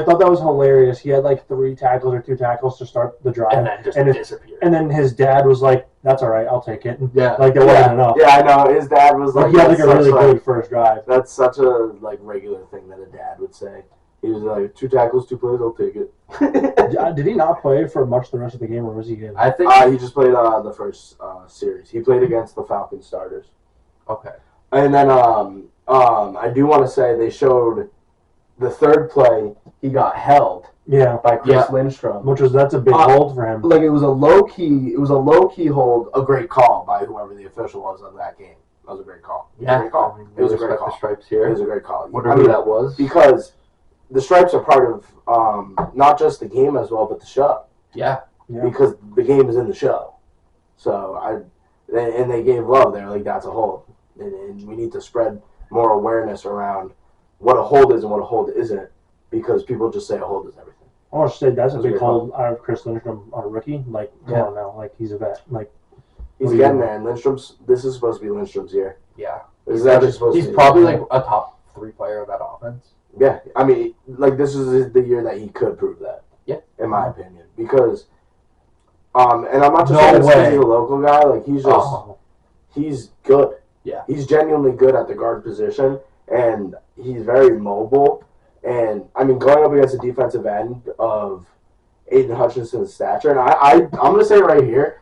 thought that was hilarious. He had like 3 tackles or 2 tackles to start the drive, and then just disappeared. And then his dad was like, "That's all right, I'll take it." Yeah, like that wasn't enough. Yeah, I know. His dad was like, he had like a really good first drive. That's such a like regular thing that a dad would say. He was like, 2 tackles, 2 plays, I'll take it. Did he not play for much the rest of the game, or was he in? I think he just played the first series. He played against the Falcons starters. Okay. And then I do want to say they showed the 3rd play. He got held. Yeah. By Chris Lindstrom, that's a big hold for him. Like it was a low key hold. A great call by whoever the official was of that game. That was a great call. Yeah. Great call. It was a great call. The stripes here. It was a great call. Wonder who that was. Because the stripes are part of not just the game as well, but the show. Yeah. Because the game is in the show. So they gave love. They're like, that's a hold. And we need to spread more awareness around what a hold is and what a hold isn't, because people just say a hold is everything. I want to say that's a big hold out of Chris Lindstrom on a rookie. Like, come on now, like he's a vet. Like he's getting there, and this is supposed to be Lindstrom's year. Yeah, This is actually supposed to be. He's probably like a top 3 player of that offense. Yeah, I mean, like this is the year that he could prove that. Yeah, in my opinion, because and I'm not just saying this because he's a local guy. Like he's just he's good. Yeah, he's genuinely good at the guard position, and he's very mobile. And I mean, going up against a defensive end of Aiden Hutchinson's stature, and I'm gonna say right here,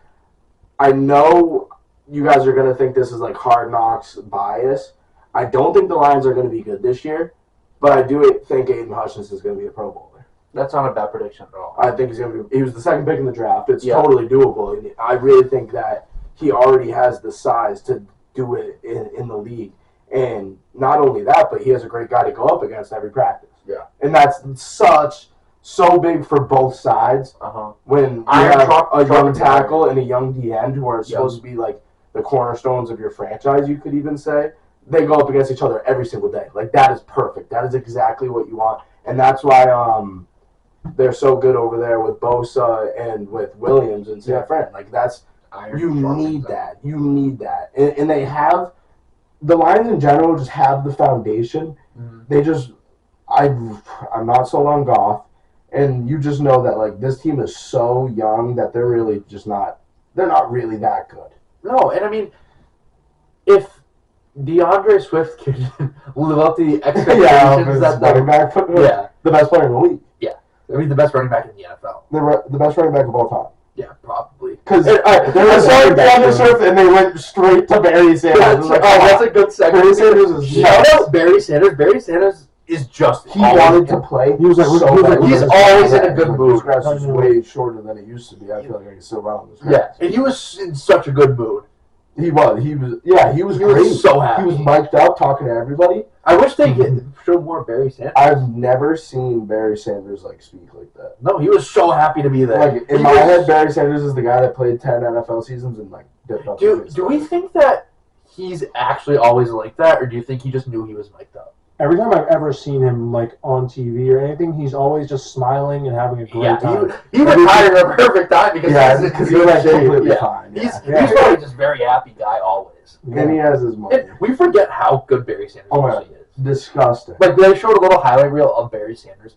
I know you guys are gonna think this is like Hard Knocks bias. I don't think the Lions are gonna be good this year, but I do think Aiden Hutchinson is gonna be a Pro Bowler. That's not a bad prediction at all. I think he's gonna be. He was the second pick in the draft. It's totally doable. And I really think that he already has the size to do it in the league. And not only that, but he has a great guy to go up against every practice. Yeah. And that's so big for both sides. When you have a young tackle and a young D end who are supposed to be like the cornerstones of your franchise, you could even say, they go up against each other every single day. Like that is perfect. That is exactly what you want. And that's why they're so good over there with Bosa and with Williams and San Fran. Like that's you need that. You need that. And they have the Lions in general just have the foundation. They just I'm not so on Goff, and you just know that like this team is so young that they're really just not really that good. No, and I mean if DeAndre Swift could live up to the expectations that the best player in the league. Yeah. I mean the best running back in the NFL. The best running back of all time. Yeah, probably. Because they were starting DeAndre Swift and they went straight to Barry Sanders. That's a good segment. Barry Sanders is shout out Barry Sanders. Barry Sanders is just he wanted to play. He was like he's always in a good mood. This grass is way shorter than it used to be. I feel like I can still run on this grass. Yeah, and he was in such a good mood. He was great. So happy. He was mic'd up talking to everybody. I wish they could show more Barry Sanders. I've never seen Barry Sanders like speak like that. No, he was so happy to be there. Like in my head, Barry Sanders is the guy that played 10 NFL seasons and like dipped up. Do we think that he's actually always like that, or do you think he just knew he was mic'd up? Every time I've ever seen him like on TV or anything, he's always just smiling and having a great time. He retired at a perfect time because he's like completely fine. He's probably just very happy guy always. And he has his money. And we forget how good Barry Sanders actually is. Disgusting. Like they showed a little highlight reel of Barry Sanders.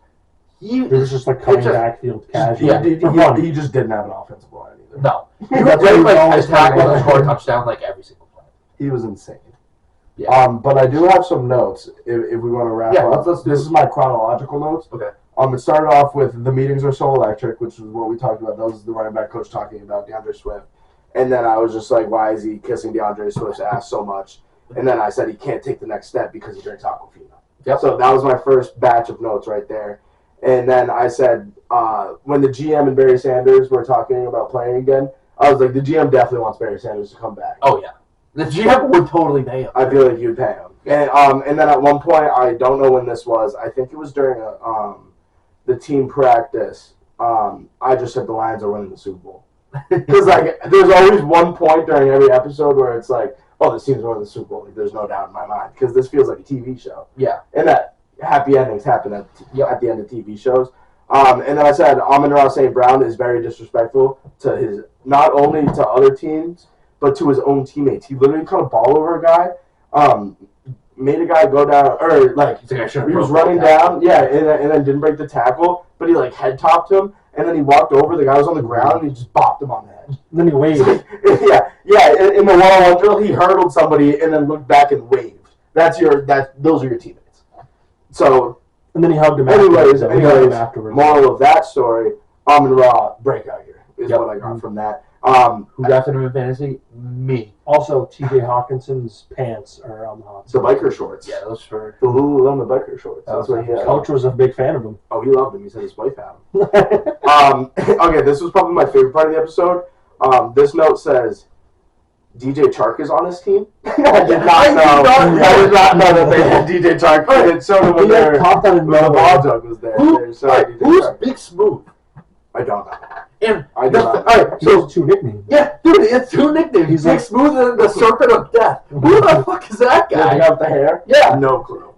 It was just like coming backfield casual. He just didn't have an offensive line either. No, he was like tackle and score a touchdown like every single play. He was insane. Yeah. But I do have some notes if we want to wrap up. This is my chronological notes. Okay. It started off with the meetings are so electric, which is what we talked about. That was the running back coach talking about DeAndre Swift. And then I was just like, why is he kissing DeAndre Swift's ass so much? And then I said he can't take the next step because he drinks Aquafina. Yep. So that was my first batch of notes right there. And then I said when the GM and Barry Sanders were talking about playing again, I was like, the GM definitely wants Barry Sanders to come back. Oh, yeah. The GM would totally pay him. I feel like you'd pay him. And then at one point, I don't know when this was. I think it was during the team practice. I just said the Lions are winning the Super Bowl. Because like, there's always one point during every episode where it's like, oh, this team's winning the Super Bowl. Like, there's no doubt in my mind. Because this feels like a TV show. Yeah. And that happy endings happen at the end of TV shows. And then I said Amon-Ra St. Brown is very disrespectful to his, not only to other teams, but to his own teammates. He literally caught a ball over a guy, made a guy go down, or like he was running down, and then didn't break the tackle, but he like head topped him, and then he walked over. The guy was on the ground, and he just bopped him on the head. And then he waved. In the one-on-one drill, he hurdled somebody and then looked back and waved. Those are your teammates. So, and then he hugged him. Anyways, moral of that story: Amon-Ra breakout year is what I got from that. Who drafted him in fantasy? Me. Also, T.J. Hawkinson's pants are on the hot. The biker shorts. Yeah, those were the Lululemon biker shorts. That's what he had. Coach was a big fan of them. Oh, he loved them. He said his wife had them. Okay, this was probably my favorite part of the episode. This note says, DJ Chark is on his team. I did not know that they had DJ Chark. And so when the ball jug was there. Who's Big Smooth? I don't know. And alright, so two nicknames. Yeah, dude, he has two nicknames. He's Big Smooth and the Serpent of Death. Who the fuck is that guy? Does he have the hair? Yeah. No clue.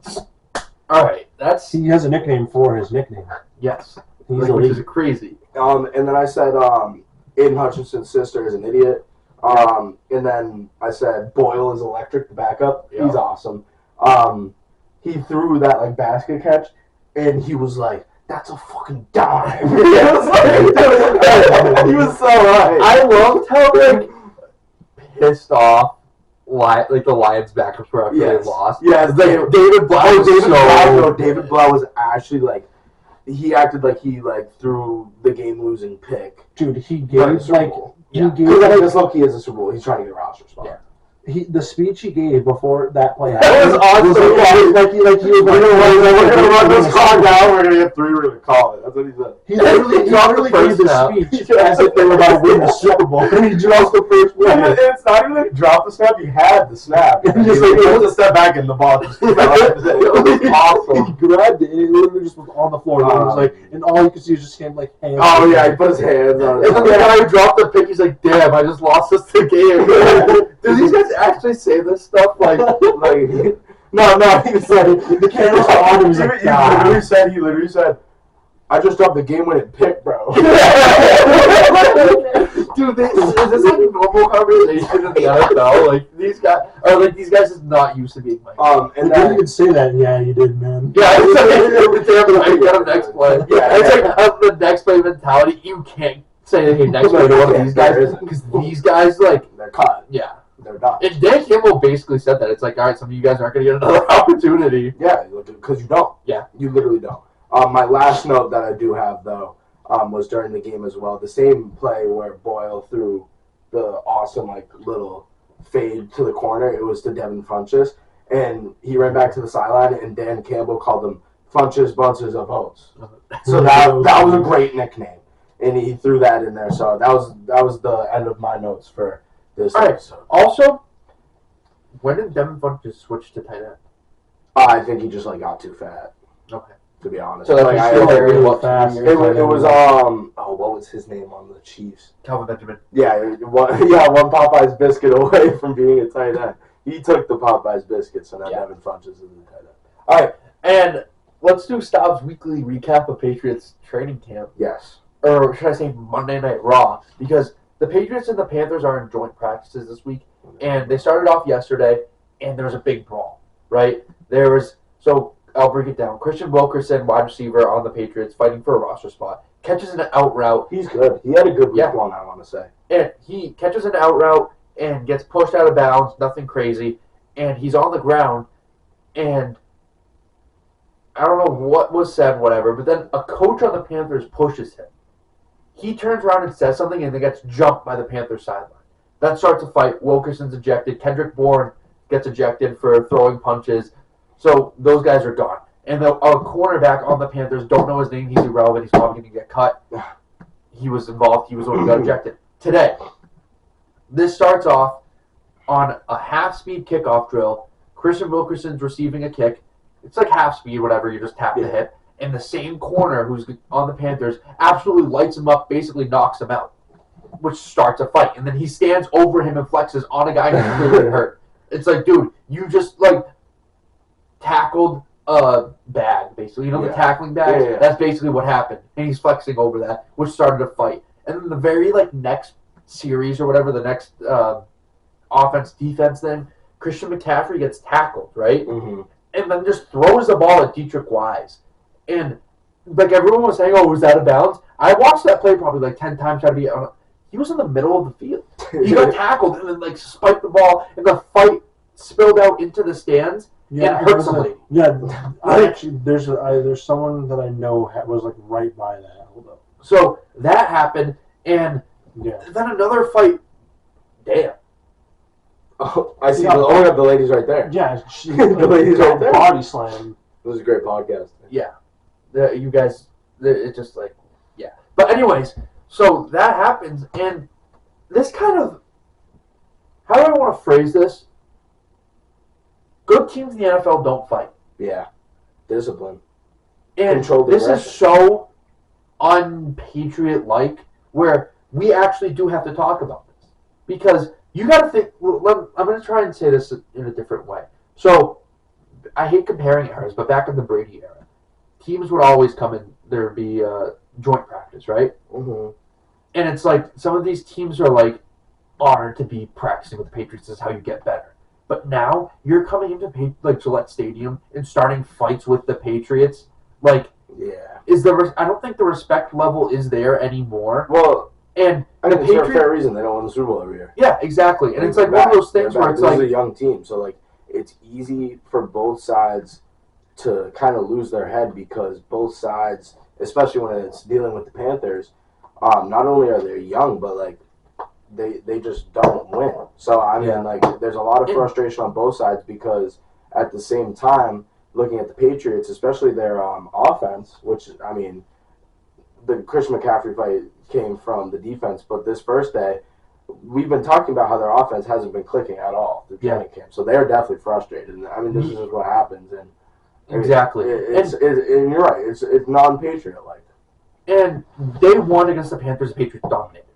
Alright, he has a nickname for his nickname. Yes. Which is crazy. And then I said Aiden Hutchinson's sister is an idiot. And then I said Boyle is electric, the backup. Yep. He's awesome. he threw that like basket catch, and he was like, "That's a fucking dime." He was like, he was so right. I loved how like pissed off like the Lions backers were after they lost. Yes, like David Blau. David Blau was actually like, he acted like he like threw the game losing pick. Dude, he gave like he gave like this look. He is a Super Bowl. He's trying to get a roster spot. Yeah. The speech he gave before that play That was awesome. Like he was we're gonna run this clock down. We're gonna get 3. We're gonna call it. That's what he said. He literally gave the speech as if they were about to win the Super Bowl, and he drops the first one. It's not even that he dropped the snap. He had the snap. And just like, it was a step back and the ball just fell out. It was awesome. He grabbed it and it literally just was on the floor. And it was like, and all you could see was just him like hands. Oh yeah, he put his hands on it. And then the guy who dropped the pick, he's like, "Damn, I just lost us the game." Do these guys actually say this stuff? Like no, he was like, the camera's on. He was like, he literally said, "I just dropped the game-winning pick, bro." Dude, is this like a normal conversation in the NFL? Like these guys is not used to being like. And then you could say that. Yeah, you did, man. Yeah, it's like get him next play. Yeah, it's like the next play mentality. You can't say, "Hey, next play to one of these guys," because these guys like they're cut. Yeah. They're not. And Dan Campbell basically said that. It's like, all right, some of you guys aren't going to get another opportunity. Yeah, because you don't. Yeah. You literally don't. My last note that I do have, though, was during the game as well. The same play where Boyle threw the awesome, like, little fade to the corner. It was to Devin Funchess. And he ran back to the sideline, and Dan Campbell called them Funchess Bunches of Oats. So that was a great nickname. And he threw that in there. So that was the end of my notes for this episode. Also, when did Devin Funchess switch to tight end? I think he just like got too fat. Okay. To be honest. So like, what was his name on the Chiefs? Calvin Benjamin. One Popeye's biscuit away from being a tight end. He took the Popeye's biscuit, so now Devin Funchess is a tight end. All right, and let's do Staub's weekly recap of Patriots training camp. Yes. Or should I say Monday Night Raw? Because the Patriots and the Panthers are in joint practices this week, and they started off yesterday, and there was a big brawl, right? So I'll break it down. Christian Wilkerson, wide receiver on the Patriots, fighting for a roster spot, catches an out route. He's good. He had a good week one, I want to say. And he catches an out route and gets pushed out of bounds, nothing crazy, and he's on the ground, and I don't know what was said, whatever, but then a coach on the Panthers pushes him. He turns around and says something, and then gets jumped by the Panthers sideline. That starts a fight. Wilkerson's ejected. Kendrick Bourne gets ejected for throwing punches. So those guys are gone. And a cornerback on the Panthers, don't know his name. He's irrelevant. He's probably going to get cut. He was involved. He was the one who got ejected. Today, this starts off on a half-speed kickoff drill. Christian Wilkerson's receiving a kick. It's like half-speed, whatever. You just tap the hip. And the same corner who's on the Panthers absolutely lights him up, basically knocks him out, which starts a fight. And then he stands over him and flexes on a guy who's clearly hurt. It's like, dude, you just, like, tackled a bag, basically. You know the tackling bag? Yeah. That's basically what happened. And he's flexing over that, which started a fight. And then the very, like, next series or whatever, the next offense-defense thing, Christian McCaffrey gets tackled, right? Mm-hmm. And then just throws the ball at Dietrich Wise. And, like, everyone was saying, was that a bounds? I watched that play probably, like, 10 times. He was in the middle of the field. He got tackled and then, like, spiked the ball, and the fight spilled out into the stands and hurt somebody. There's someone that I know was, like, right by that. Hold up. So, that happened, and then another fight. Damn. Oh, I see. I have the ladies right there. Yeah. The ladies right there. Body slam. It was a great podcast. Yeah. You guys, it's just like, But anyways, so that happens, and this kind of, how do I want to phrase this? Good teams in the NFL don't fight. Yeah. Discipline. And Controlled this aggression. is so un-Patriot-like, where we actually do have to talk about this. Because you got to think, I'm going to try and say this in a different way. So, I hate comparing eras, but back in the Brady era, teams would always come in, there would be joint practice, right? Mm-hmm. And it's like, some of these teams are like, honored to be practicing with the Patriots. This is how you get better. But now you're coming into Gillette Stadium and starting fights with the Patriots. Like, Yeah. I don't think the respect level is there anymore. Well, And I the think it's for a Patriots, fair reason they don't win the Super Bowl every year. yeah, exactly. And it's They're like one of those They're things where it's this like, is a young team, so like it's easy for both sides to kind of lose their head because both sides, especially when it's dealing with the Panthers, not only are they young, but like they just don't win. So I mean, like there's a lot of frustration on both sides because at the same time, looking at the Patriots, especially their offense, which I mean, the Christian McCaffrey fight came from the defense, but this first day, we've been talking about how their offense hasn't been clicking at all through training camp. So they're definitely frustrated. And I mean, this is just what happens. And exactly. and you're right. It's non-Patriot like. And they won against the Panthers. The Patriots dominated.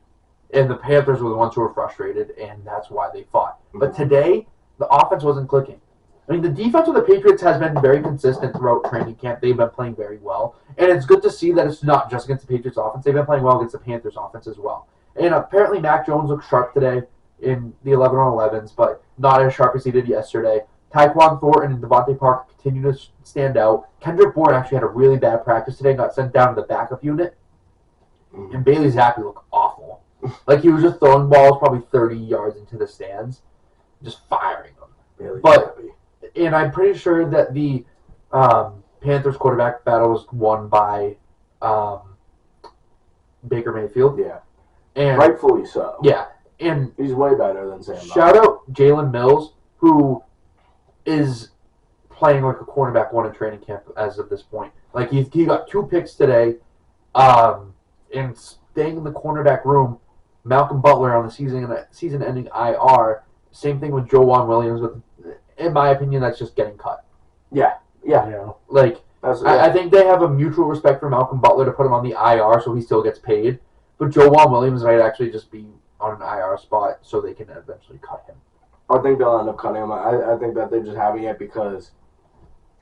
And the Panthers were the ones who were frustrated, and that's why they fought. But today, the offense wasn't clicking. I mean, the defense of the Patriots has been very consistent throughout training camp. They've been playing very well. And it's good to see that it's not just against the Patriots offense. They've been playing well against the Panthers offense as well. And apparently Mac Jones looked sharp today in the 11-on-11s, but not as sharp as he did yesterday. Tyquan Thornton and Devontae Parker continue to stand out. Kendrick Bourne actually had a really bad practice today and got sent down to the backup unit. And Bailey Zappi looked awful. Like he was just throwing balls probably 30 yards into the stands, just firing them. And I'm pretty sure that the Panthers quarterback battle was won by Baker Mayfield. Yeah. And rightfully so. Yeah. And he's way better than Sam. Shout out Jalen Mills, who is playing like a cornerback one in training camp as of this point. Like he got 2 picks today, and staying in the cornerback room. Malcolm Butler on the season-ending IR. Same thing with Joejuan Williams. With, in my opinion, that's just getting cut. Yeah. Like I think they have a mutual respect for Malcolm Butler to put him on the IR so he still gets paid. But Joejuan Williams might actually just be on an IR spot so they can eventually cut him. I think they'll end up cutting him. I think that they're just having it because,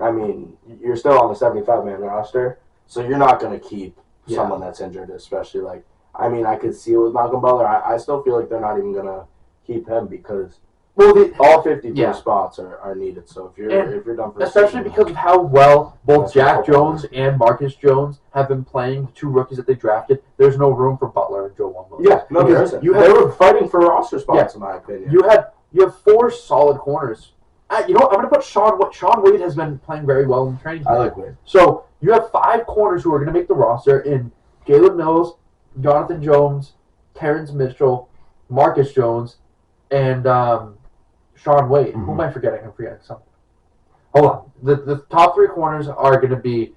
I mean, you're still on the 75-man roster, so you're not going to keep someone that's injured, especially like. I mean, I could see it with Malcolm Butler. I still feel like they're not even going to keep him because all 52 spots are needed. So if you're done for especially because of how well both Jack Jones and Marcus Jones have been playing, the 2 rookies that they drafted, there's no room for Butler and Joejuan Williams. Yeah, no, there isn't. They were fighting for roster spots, in my opinion. You have 4 solid corners. You know what? I'm going to put Sean Wade has been playing very well in training camp. I like Wade. So you have 5 corners who are going to make the roster in Jalen Mills, Jonathan Jones, Terrence Mitchell, Marcus Jones, and Sean Wade. Who am I forgetting? I'm forgetting something. Hold on. The top 3 corners are going to be,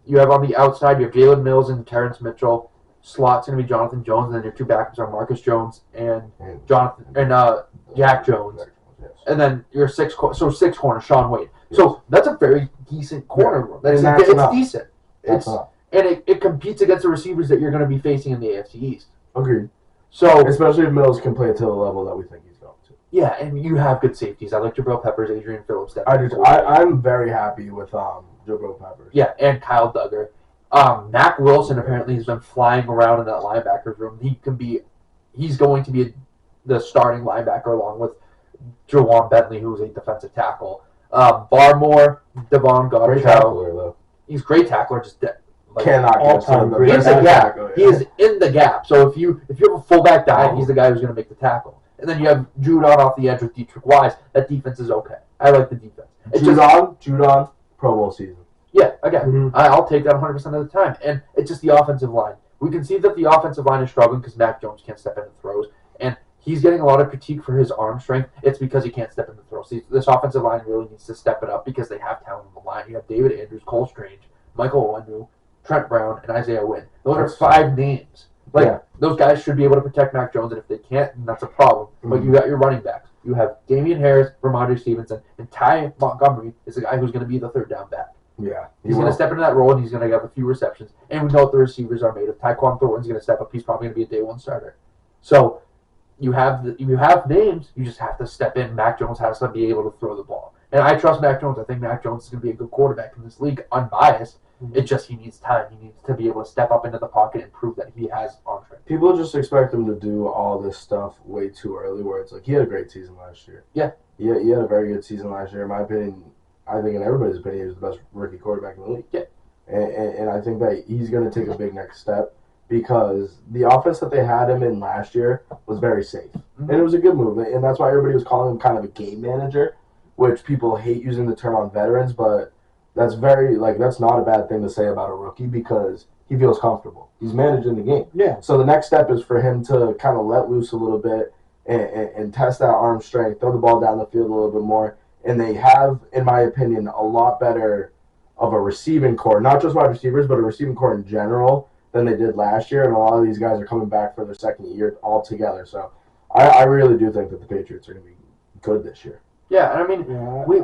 you have on the outside, you have Jalen Mills and Terrence Mitchell. Slot's going to be Jonathan Jones, and then your 2 backups are Marcus Jones and Jack Jones. And then your 6 corners, Sean Wade. So that's a very decent corner room. It's decent. And it competes against the receivers that you're going to be facing in the AFC East. Agreed. So especially if Mills can play to the level that we think he's going to. Yeah, and you have good safeties. I like Jabril Peppers, Adrian Phillips. I'm very happy with Jabril Peppers. Yeah, and Kyle Duggar. Mac Wilson apparently has been flying around in that linebackers room. He's going to be the starting linebacker along with Jawan Bentley, who's a defensive tackle. Barmore, Devon Goddard. Great tackler, though. He's a great tackler, just cannot all-time get great. He's the gap. He is in the gap. So if you have a fullback dive, he's the guy who's going to make the tackle. And then you have Judon off the edge with Dietrich Wise. That defense is okay. I like the defense. Judon, Pro Bowl season. Yeah, again, I'll take that 100% of the time. And it's just the offensive line. We can see that the offensive line is struggling because Mac Jones can't step into throws. And he's getting a lot of critique for his arm strength. It's because he can't step into throws. This offensive line really needs to step it up because they have talent on the line. You have David Andrews, Cole Strange, Michael Onwenu, Trent Brown, and Isaiah Wynn. Those are 5 names. Those guys should be able to protect Mac Jones, and if they can't, then that's a problem. But you got your running backs. You have Damian Harris, Ramondre Stevenson, and Ty Montgomery is the guy who's going to be the 3rd down back. Yeah. He's going to step into that role, and he's going to have a few receptions. And we know what the receivers are made of. Tyquan Thornton's going to step up. He's probably going to be a day 1 starter. So you have names. You just have to step in. Mac Jones has to be able to throw the ball. And I trust Mac Jones. I think Mac Jones is going to be a good quarterback in this league, unbiased. It's just he needs time. He needs to be able to step up into the pocket and prove that he has arm strength. People just expect him to do all this stuff way too early, where it's like he had a great season last year. Yeah. he had a very good season last year. In my opinion, I think in everybody's opinion, he was the best rookie quarterback in the league. Yeah. And I think that he's going to take a big next step because the offense that they had him in last year was very safe. Mm-hmm. And it was a good move. And that's why everybody was calling him kind of a game manager, which people hate using the term on veterans, but that's not a bad thing to say about a rookie because he feels comfortable. He's managing the game. Yeah. So the next step is for him to kind of let loose a little bit and test that arm strength, throw the ball down the field a little bit more. And they have, in my opinion, a lot better of a receiving core, not just wide receivers, but a receiving core in general than they did last year. And a lot of these guys are coming back for their second year altogether. So I really do think that the Patriots are going to be good this year. Yeah, and I mean,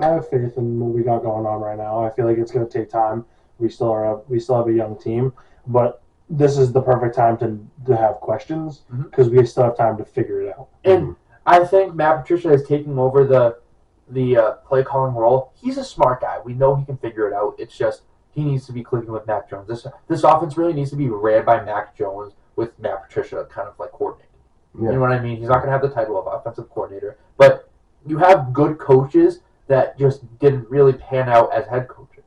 I have faith in what we got going on right now. I feel like it's going to take time. We still have a young team, but this is the perfect time to have questions because we still have time to figure it out. And I think Matt Patricia is taking over the play calling role. He's a smart guy. We know he can figure it out. It's just he needs to be clicking with Mac Jones. This offense really needs to be ran by Mac Jones with Matt Patricia kind of like coordinating. Yeah. You know what I mean? He's not going to have the title of offensive coordinator, but you have good coaches that just didn't really pan out as head coaches.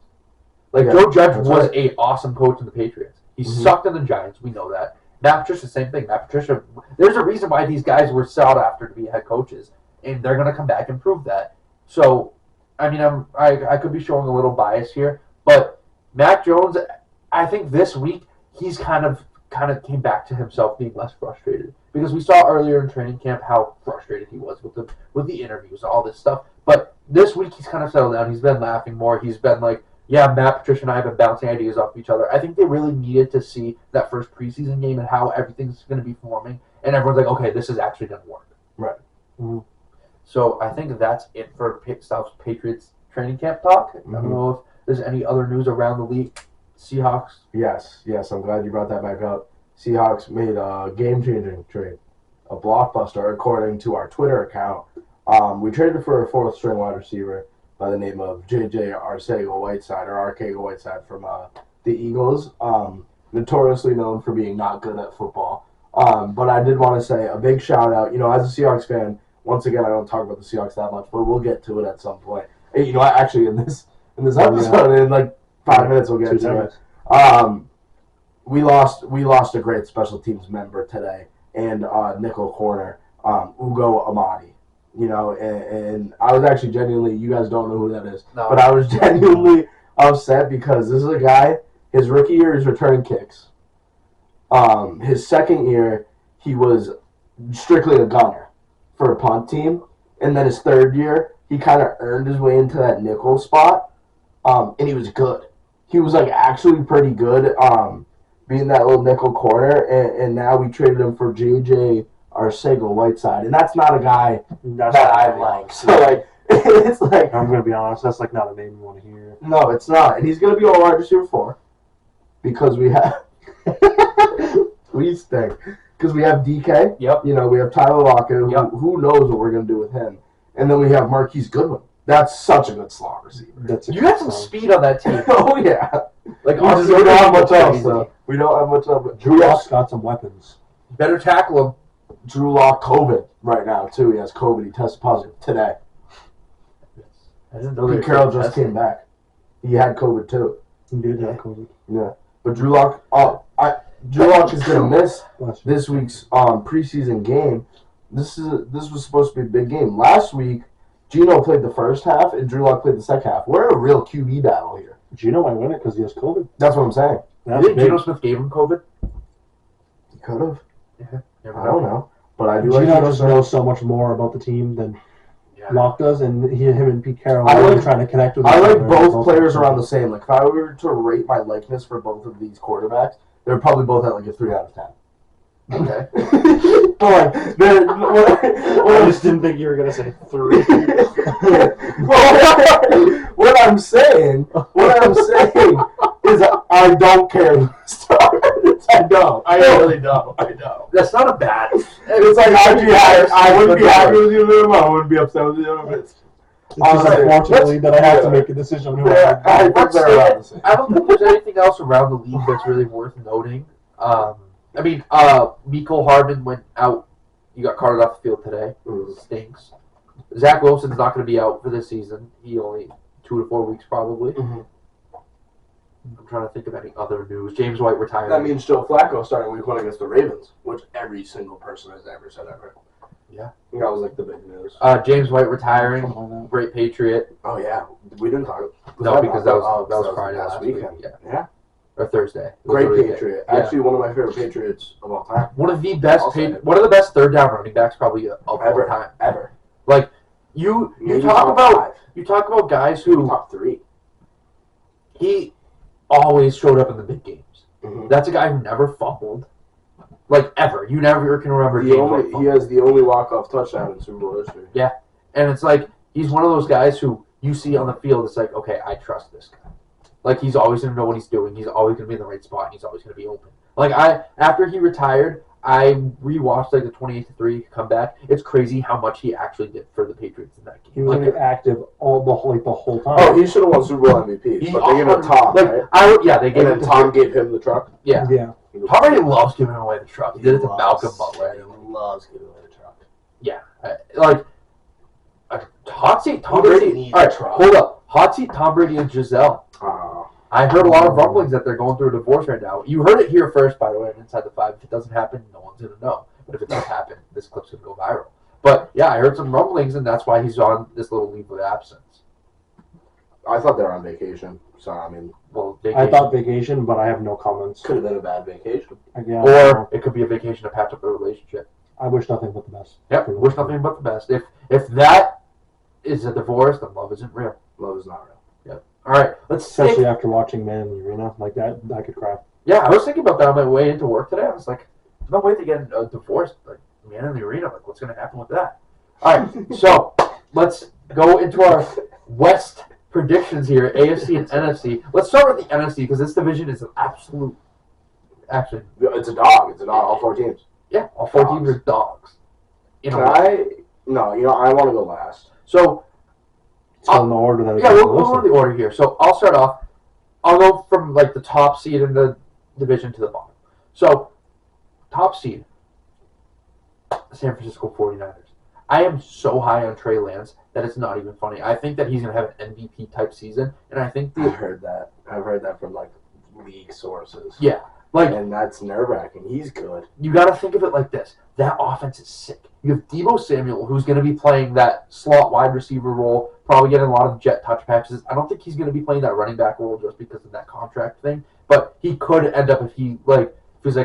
Like Joe Judge was an awesome coach in the Patriots. He sucked in the Giants. We know that. Matt Patricia, same thing. Matt Patricia, there's a reason why these guys were sought after to be head coaches, and they're going to come back and prove that. So, I mean, I could be showing a little bias here, but Mac Jones, I think this week he's kind of came back to himself, being less frustrated because we saw earlier in training camp how frustrated he was with the interviews, all this stuff. But this week he's kind of settled down. He's been laughing more. He's been like, yeah, Matt Patricia and I have been bouncing ideas off each other. I think they really needed to see that first preseason game and how everything's going to be forming, and everyone's like, okay, this is actually going to work. Right. Mm-hmm. So I think that's it for South Patriots training camp talk. I don't know if there's any other news around the league. Seahawks. Yes. I'm glad you brought that back up. Seahawks made a game-changing trade, a blockbuster, according to our Twitter account. We traded for a fourth-string wide receiver by the name of J.J. Arcega-Whiteside, or Arcega-Whiteside from the Eagles, notoriously known for being not good at football. But I did want to say a big shout-out. As a Seahawks fan, once again, I don't talk about the Seahawks that much, but we'll get to it at some point. Actually, in this episode, in like 5 minutes, we'll get to it. We lost a great special teams member today, and nickel corner, Ugo Amadi. And I was actually genuinely, you guys don't know who that is, but I was genuinely upset because this is a guy, his rookie year is returning kicks. His second year, he was strictly a gunner for a punt team. And then his third year, he kind of earned his way into that nickel spot. And he was good. He was actually pretty good being that little nickel corner. And now we traded him for J.J. Arcega-Whiteside. And that's not a guy that I like. So, it's I'm going to be honest, that's not a name you want to hear. No, it's not. And he's going to be our wide receiver 4 because we have... we stink. Because we have DK. Yep. We have Tyler Lockett. Who knows what we're going to do with him. And then we have Marquise Goodwin. That's such a good slot receiver. You got some speed on that team. Oh, yeah. We don't have much else, though. We don't have much else. Drew Lock's got some weapons. Better tackle him. Drew Lock COVID right now, too. He has COVID. He tested positive today. I didn't know Pete Carroll just came back. He had COVID, too. He did have COVID. Yeah. But Drew Lock... Drew Lock is going to miss this week's preseason game. This was supposed to be a big game. Last week, Geno played the first half and Drew Lock played the second half. We're in a real QB battle here. Geno might win it because he has COVID. That's what I'm saying. You think Geno Smith gave him COVID? He could have. Yeah, I don't know. But I do Geno just knows so much more about the team than Locke does, and him and Pete Carroll are trying to connect with each other. I like both players around the same. If I were to rate my likeness for both of these quarterbacks, they're probably both at a 3 out of 10. Okay. I just didn't think you were gonna say 3. What I'm saying is I don't care who starts. I don't. I really don't. I don't. That's not a bad. It's I wouldn't be happy with you, Liam. I wouldn't be upset with you. It's just unfortunately that I have to make a decision on who I don't think there's anything else around the league that's really worth noting. Mecole Hardman went out. He got carted off the field today. Stinks. Zach Wilson's not going to be out for this season. He only 2 to 4 weeks probably. Mhm. I'm trying to think of any other news. James White retired. That means Joe Flacco starting week 1 against the Ravens, which every single person has ever said ever. Yeah. That was like the big news. James White retiring. Something like that. Great Patriot. Oh, yeah. We didn't talk. No, because that was Friday last weekend. Yeah. Or Thursday. It was Great literally Patriot. Yeah. Actually, one of my favorite Patriots of all time. One of the best I'll say it. one of the best third down running backs probably of all Ever. time. Ever. Like you Maybe talk top about 5. you talk about guys Maybe who top 3. he always showed up in the big games. Mm-hmm. That's a guy who never fumbled. Like ever. You never can remember He has the only walk-off touchdown in Super Bowl history. And it's like he's one of those guys who you see on the field, it's like, okay, I trust this guy. Like he's always gonna know what he's doing, he's always gonna be in the right spot, and he's always gonna be open. Like after he retired, I rewatched like the 28-3 comeback. It's crazy how much he actually did for the Patriots in that game. He was like, active the whole time. Oh, he should have won Super Bowl MVP, but they gave it to Tom, like, right? They gave And it then to Tom gave him the truck. Yeah. Yeah. Tom Brady loves giving away the truck. He did it to Malcolm He Butler. loves giving away the truck. Yeah. Like a hot seat Tom He doesn't Brady. need All right, a truck. hold up. Hot seat Tom Brady and Giselle. I heard a lot of rumblings that they're going through a divorce right now. You heard it here first, by the way, on Inside the Five. If it doesn't happen, no one's going to know. But if it does happen, this clip's going to go viral. But, yeah, I heard some rumblings, and that's why he's on this little leave of absence. I thought they were on vacation. So, I mean, Well, I vacation. thought vacation, but I have no comments. could have been a bad vacation. Again, Or it could be a vacation to patch up a relationship. I wish nothing but the best. Yep, wish nothing but the best. If that is a divorce, then love isn't real. Love is not real. All right, let's Especially see. after watching Man in the Arena like that, I could cry. Yeah, I was thinking about that on my way into work today. I was like, there's no way to get a divorce. Like, man in the arena. Like, what's going to happen with that? All right, so let's go into our West predictions here, AFC and NFC. Let's start with the NFC because this division is an absolute. Actually, It's a dog. It's a dog. All 4 teams. yeah, all 4 teams are dogs. No, I want to go last. So, So in the order that yeah, we'll go in the order here. So I'll start off. I'll go from like the top seed in the division to the bottom. So, top seed, San Francisco 49ers. I am so high on Trey Lance that it's not even funny. I think that he's going to have an MVP type season, and I think I've heard that. I've heard that from like league sources. Yeah, like And that's nerve-wracking. He's good. you got to think of it like this: that offense is sick. You have Deebo Samuel, who's going to be playing that slot wide receiver role, probably getting a lot of jet touch passes. I don't think he's going to be playing that running back role just because of that contract thing, but he could end up if he's like,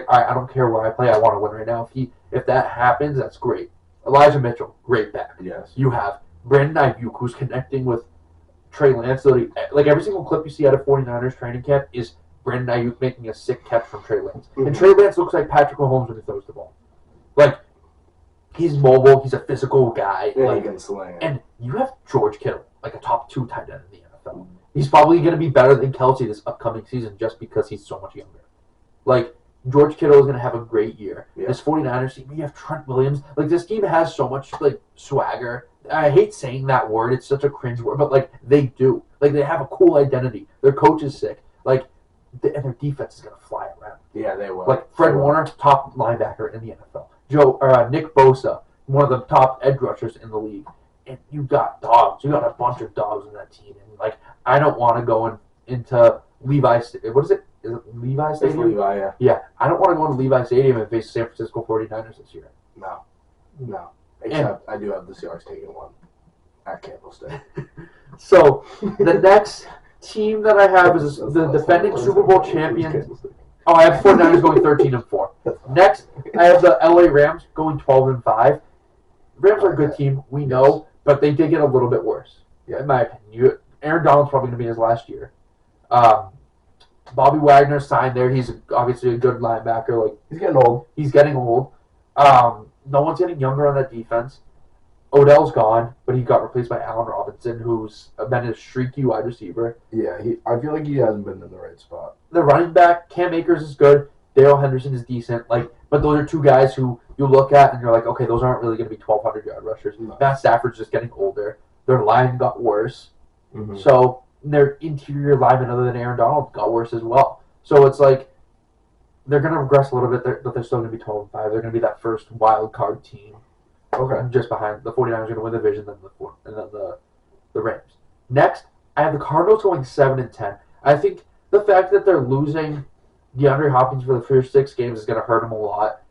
all right, I don't care where I play, I want to win right now. If that happens, that's great. Elijah Mitchell, great back. Yes. You have Brandon Ayuk, who's connecting with Trey Lance. Like every single clip you see out of 49ers training camp is Brandon Ayuk making a sick catch from Trey Lance. Mm-hmm. And Trey Lance looks like Patrick Mahomes when he throws the ball. Like, he's mobile, he's a physical guy. Yeah, like, he can sling it. and you have George Kittle, like a top 2 tight end in the NFL. He's probably going to be better than Kelsey this upcoming season just because he's so much younger. Like, George Kittle is going to have a great year. Yeah. This 49ers team, you have Trent Williams. Like, this team has so much, like, swagger. I hate saying that word. It's such a cringe word, but, like, they do. Like, they have a cool identity. Their coach is sick. Like, and their defense is going to fly around. Yeah, they will. Like, Fred Warner, top linebacker in the NFL. Nick Bosa, one of the top edge rushers in the league. And you got dogs. You got a bunch of dogs in that team. And, like, I don't want to go into Levi. What is it? Is it Levi It's Stadium? Levi, yeah. Yeah. I don't want to go into Levi Stadium and face San Francisco 49ers this year. No. Except I do have the Seahawks taking one at Campbell State. So, the next team that I have is the defending Super Bowl champion. Oh, I have 49ers going 13-4. Next, I have the LA Rams going 12-5. Rams are a good team, we know, but they did get a little bit worse. Yeah. In my opinion. Aaron Donald's probably going to be his last year. Bobby Wagner signed there. He's obviously a good linebacker. Like, He's getting old. he's getting old. No one's getting younger on that defense. Odell's gone, but he got replaced by Allen Robinson, who's been a streaky wide receiver. Yeah, I feel like he hasn't been in the right spot. The running back, Cam Akers is good. Darrell Henderson is decent. Like, but those are 2 guys who you look at and you're like, okay, those aren't really going to be 1,200-yard rushers. No. Matt Stafford's just getting older. Their line got worse. Mm-hmm. So their interior lineman, other than Aaron Donald, got worse as well. So it's like they're going to regress a little bit, but they're still going to be 12-5. They're going to be that first wild card team. Okay. Just behind the 49ers are going to win the division, then the Rams. Next, I have the Cardinals going 7-10. I think the fact that they're losing DeAndre Hopkins for the first 6 games is going to hurt them a lot,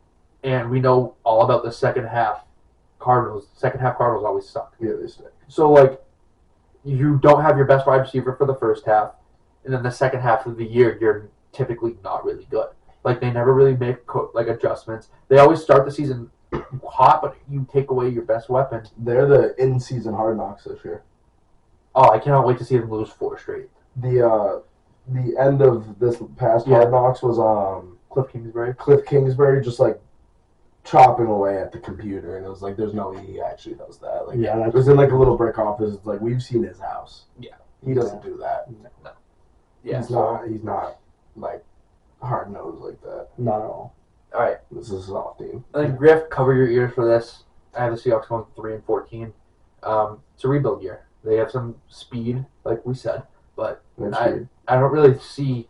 and we know all about the second half Cardinals. Second half Cardinals always suck. Yeah, they stink. So like, you don't have your best wide receiver for the first half, and then the second half of the year you're typically not really good. Like they never really make adjustments. They always start the season hot, but you take away your best weapon. They're the in-season Hard Knocks this year. Oh, I cannot wait to see them lose 4 straight. The end of this past Hard Knocks was Cliff Kingsbury just like chopping away at the computer, and it was like there's no way he actually does that. Like it was in like a little brick office. It's like we've seen his house. Yeah, he doesn't do that. No. Yeah, he's not like hard nosed like that. Not at all. All right, this is a soft team. I think Griff, cover your ears for this. I have the Seahawks going 3-14. It's a rebuild year. They have some speed, like we said, but I don't really see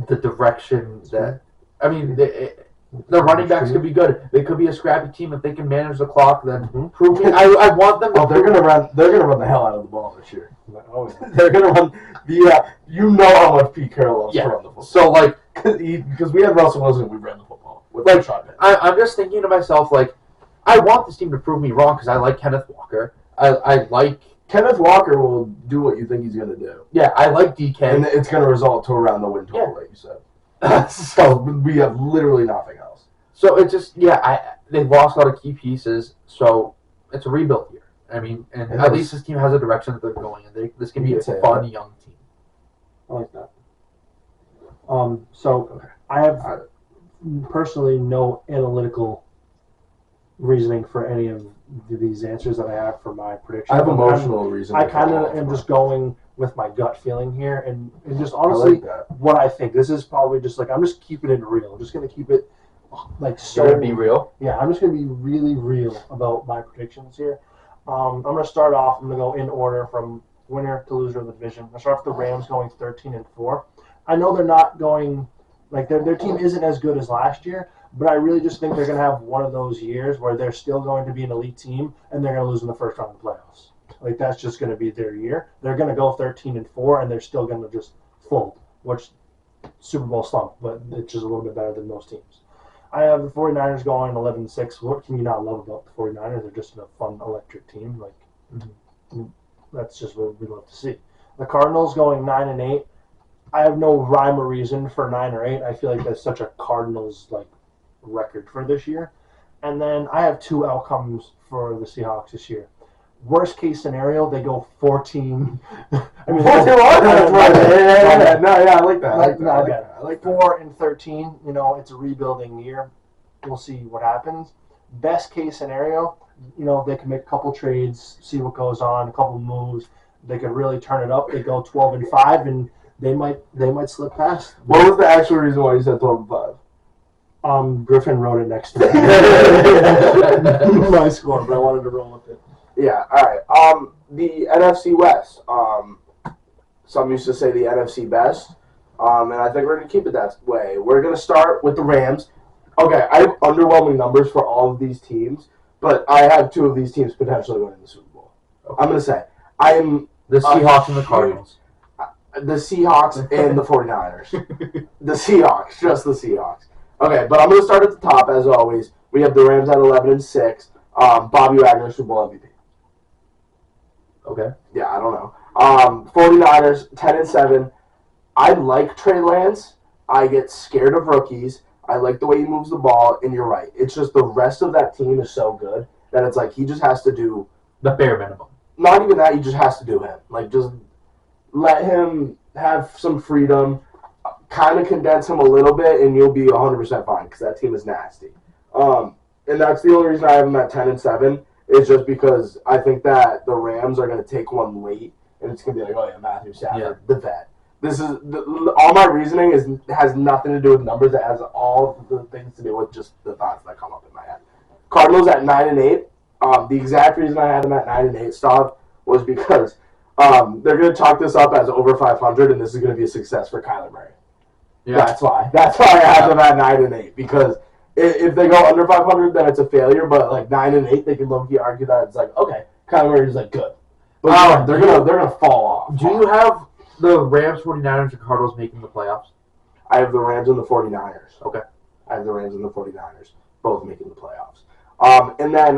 the direction that. I mean, the running backs could be good. They could be a scrappy team if they can manage the clock. Then prove me. I want them. Oh, they're gonna run. They're gonna run the hell out of the ball this year. Oh, yeah. They're gonna run the. You know how much Pete Carroll loves to run the football. So like, because we had Russell Wilson, we ran the football with like. I'm just thinking to myself, like, I want this team to prove me wrong because I like Kenneth Walker. I like. Kenneth Walker will do what you think he's going to do. Yeah, I like DK. And it's going to result to around the win total, like you said. So we have literally nothing else. So it's just, they've lost a lot of key pieces, so it's a rebuild year. I mean, and at least this team has a direction that they're going in. This can be a fun, young team. I like that. So I have personally no analytical reasoning for any of these answers that I have for my prediction. I have emotional reasoning. I kind of am just going with my gut feeling here, and just honestly, what I think. This is probably just like I'm just keeping it real. I'm just gonna keep it like so. You're gonna be real. Yeah, I'm just gonna be really real about my predictions here. I'm gonna start off. I'm gonna go in order from winner to loser of the division. I'm gonna start off with the Rams going 13-4. I know they're not going like their team isn't as good as last year. But I really just think they're going to have one of those years where they're still going to be an elite team and they're going to lose in the first round of the playoffs. Like, that's just going to be their year. They're going to go 13-4 and they're still going to just fold, which Super Bowl slump, but it's just a little bit better than most teams. I have the 49ers going 11-6. What can you not love about the 49ers? They're just a fun, electric team. Like, that's just what we love to see. The Cardinals going 9-8. I have no rhyme or reason for 9 or 8. I feel like that's such a Cardinals, like, record for this year. And then I have 2 outcomes for the Seahawks this year. Worst case scenario, they go 14. I mean, 14 what? I like that. I like 4-13. You know, it's a rebuilding year. We'll see what happens. Best case scenario, you know, they can make a couple trades, see what goes on, a couple moves. They could really turn it up. They go 12-5, and they might slip past. What was the actual reason why you said 12-5? Griffin wrote it next to me. My score, but I wanted to roll with it. Yeah, all right. The NFC West. Some used to say the NFC best, and I think we're going to keep it that way. We're going to start with the Rams. Okay, I have underwhelming numbers for all of these teams, but I have 2 of these teams potentially winning the Super Bowl. Okay. I'm going to say I am the Seahawks and the Cardinals. The Seahawks and the 49ers. The Seahawks, just the Seahawks. Okay, but I'm going to start at the top, as always. We have the Rams at 11-6. Bobby Wagner, Super Bowl MVP. Okay. Yeah, I don't know. 49ers, 10-7. I like Trey Lance. I get scared of rookies. I like the way he moves the ball, and you're right. It's just the rest of that team is so good that it's like he just has to do... the bare minimum. Not even that, he just has to do him. Like, just let him have some freedom. Kind of condense him a little bit, and you'll be 100% fine because that team is nasty. And that's the only reason I have them at 10-7 is just because I think that the Rams are going to take one late, and it's going to be like, oh yeah, Matthew Stafford, the vet. This is all my reasoning has nothing to do with numbers. It has all the things to do with just the thoughts that come up in my head. Cardinals at 9-8. The exact reason I had them at 9-8, Stav, was because they're going to chalk this up as over 500, and this is going to be a success for Kyler Murray. Yeah. That's why I have them at 9-8 because If they go under 500, then it's a failure. But like 9-8, they can low-key argue that it's like, okay, Kyler Murray's like good. But they're gonna fall off. Do you have the Rams, 49ers, and Cardinals making the playoffs? I have the Rams and the 49ers. Okay. I have the Rams and the 49ers both making the playoffs. And then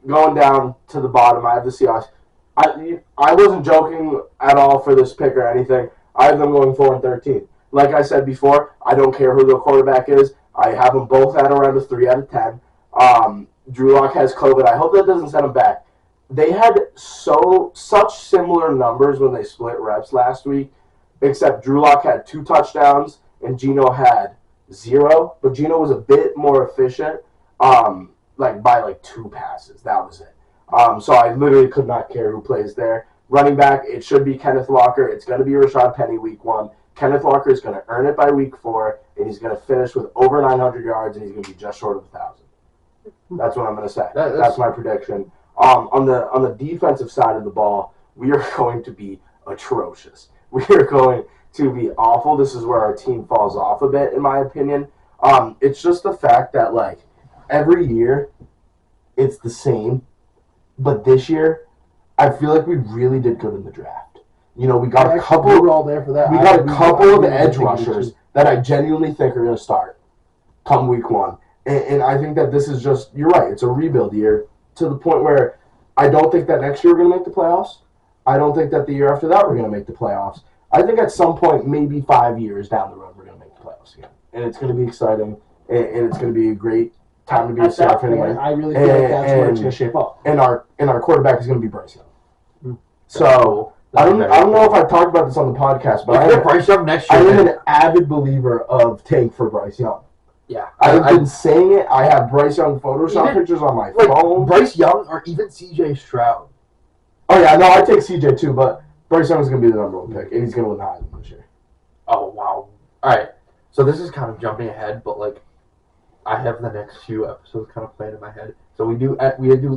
going down to the bottom, I have the Seahawks. I wasn't joking at all for this pick or anything. I have them going 4-13. Like I said before, I don't care who the quarterback is. I have them both at around a 3 out of 10. Drew Lock has COVID. I hope that doesn't set him back. They had such similar numbers when they split reps last week, except Drew Lock had 2 touchdowns and Geno had 0. But Geno was a bit more efficient, by 2 passes. That was it. So I literally could not care who plays there. Running back, it should be Kenneth Walker. It's going to be Rashad Penny week 1. Kenneth Walker is going to earn it by week 4, and he's going to finish with over 900 yards, and he's going to be just short of 1,000. That's what I'm going to say. That's my prediction. On the defensive side of the ball, we are going to be atrocious. We are going to be awful. This is where our team falls off a bit, in my opinion. It's just the fact that, every year it's the same, but this year I feel like we really did good in the draft. We got a couple. We were all there for that. We got a couple of edge rushers that I genuinely think are going to start come week 1. And I think that this is just, you're right, it's a rebuild year to the point where I don't think that next year we're going to make the playoffs. I don't think that the year after that we're going to make the playoffs. I think at some point, maybe 5 years down the road, we're going to make the playoffs again. And it's going to be exciting, and it's going to be a great time to be a Seahawks fan again. I really feel like that's where it's going to shape up. And our quarterback is going to be Bryce Young. So I don't know if I've talked about this on the podcast, but Bryce Young next year. I am an avid believer of tank for Bryce Young. Yeah, I've been saying it. I have Bryce Young Photoshop pictures on my phone. Bryce Young or even C.J. Stroud. Oh yeah, no, I take C.J. too, but Bryce Young is going to be the number 1 pick, and he's going to win the Heisman this year. Oh wow! All right, so this is kind of jumping ahead, but I have the next few episodes kind of planned in my head. So we do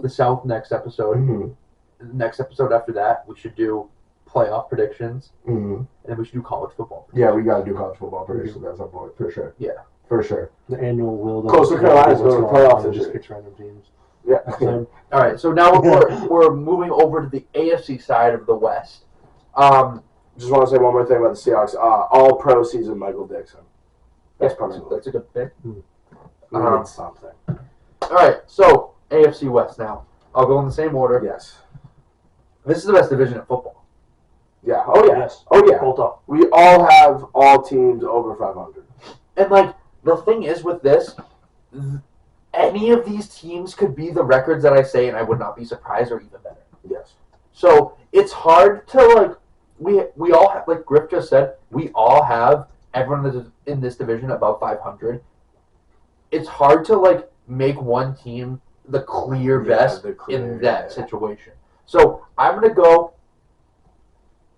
the South next episode. Mm-hmm. The next episode after that, we should do playoff predictions, and then we should do college football. Yeah, we got to do college football predictions at some point for sure. Yeah, for sure. The annual will. Coastal Carolina's going to the playoffs this just year. picks random teams. Yeah. All right, so now we're moving over to the AFC side of the West. Just want to say one more thing about the Seahawks. All-pro season, Michael Dixon. That's a good pick. We need something. All right, so AFC West now. I'll go in the same order. Yes. This is the best division in football. Yeah. Oh yeah. Yes. Oh yeah. Both up. We all have all teams over 500. And the thing is with this, any of these teams could be the records that I say, and I would not be surprised or even better. Yes. So it's hard to we all have, like Griff just said, we all have everyone in this division above 500. It's hard to make one team the clear best in that situation. So I'm gonna go.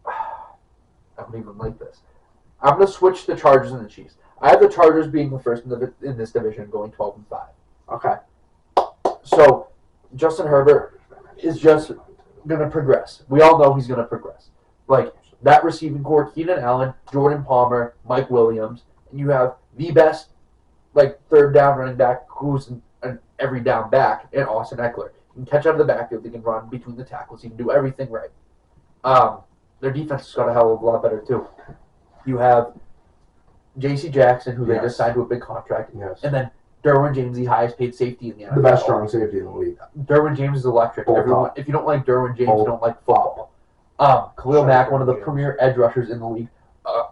I don't even like this. I'm gonna switch the Chargers and the Chiefs. I have the Chargers being the first in this division, going 12-5. Okay. So Justin Herbert is just gonna progress. We all know he's gonna progress. That receiving core: Keenan Allen, Jordan Palmer, Mike Williams, and you have the best third down running back who's an every down back in Austin Eckler. He can catch out of the backfield. He can run between the tackles. He can do everything right. Their defense has got a hell of a lot better too. You have J.C. Jackson, who they just signed to a big contract, and then Derwin James, the highest paid safety in the NFL. The best strong safety in the league. Derwin James is electric. Everyone, if you don't like Derwin James, you don't like football. Khalil Mack, one of the premier edge rushers in the league.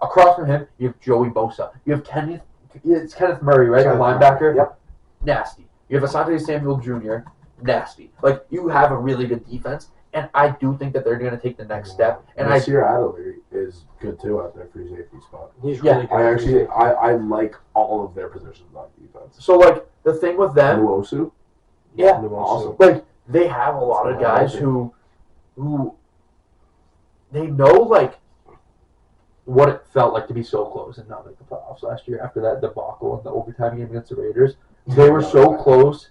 Across from him, you have Joey Bosa. You have Kenneth Murray, right? The linebacker. Yep. Nasty. You have Asante Samuel Jr. Nasty. You have a really good defense, and I do think that they're going to take the next step. And Nasir Adderley is good too out there for his safety spot. He's really good. I like all of their positions on defense. So the thing with them, Nwosu? Yeah, awesome. They have a lot of guys who they know what it felt like to be so close and not make the playoffs last year after that debacle in the overtime game against the Raiders. They were so close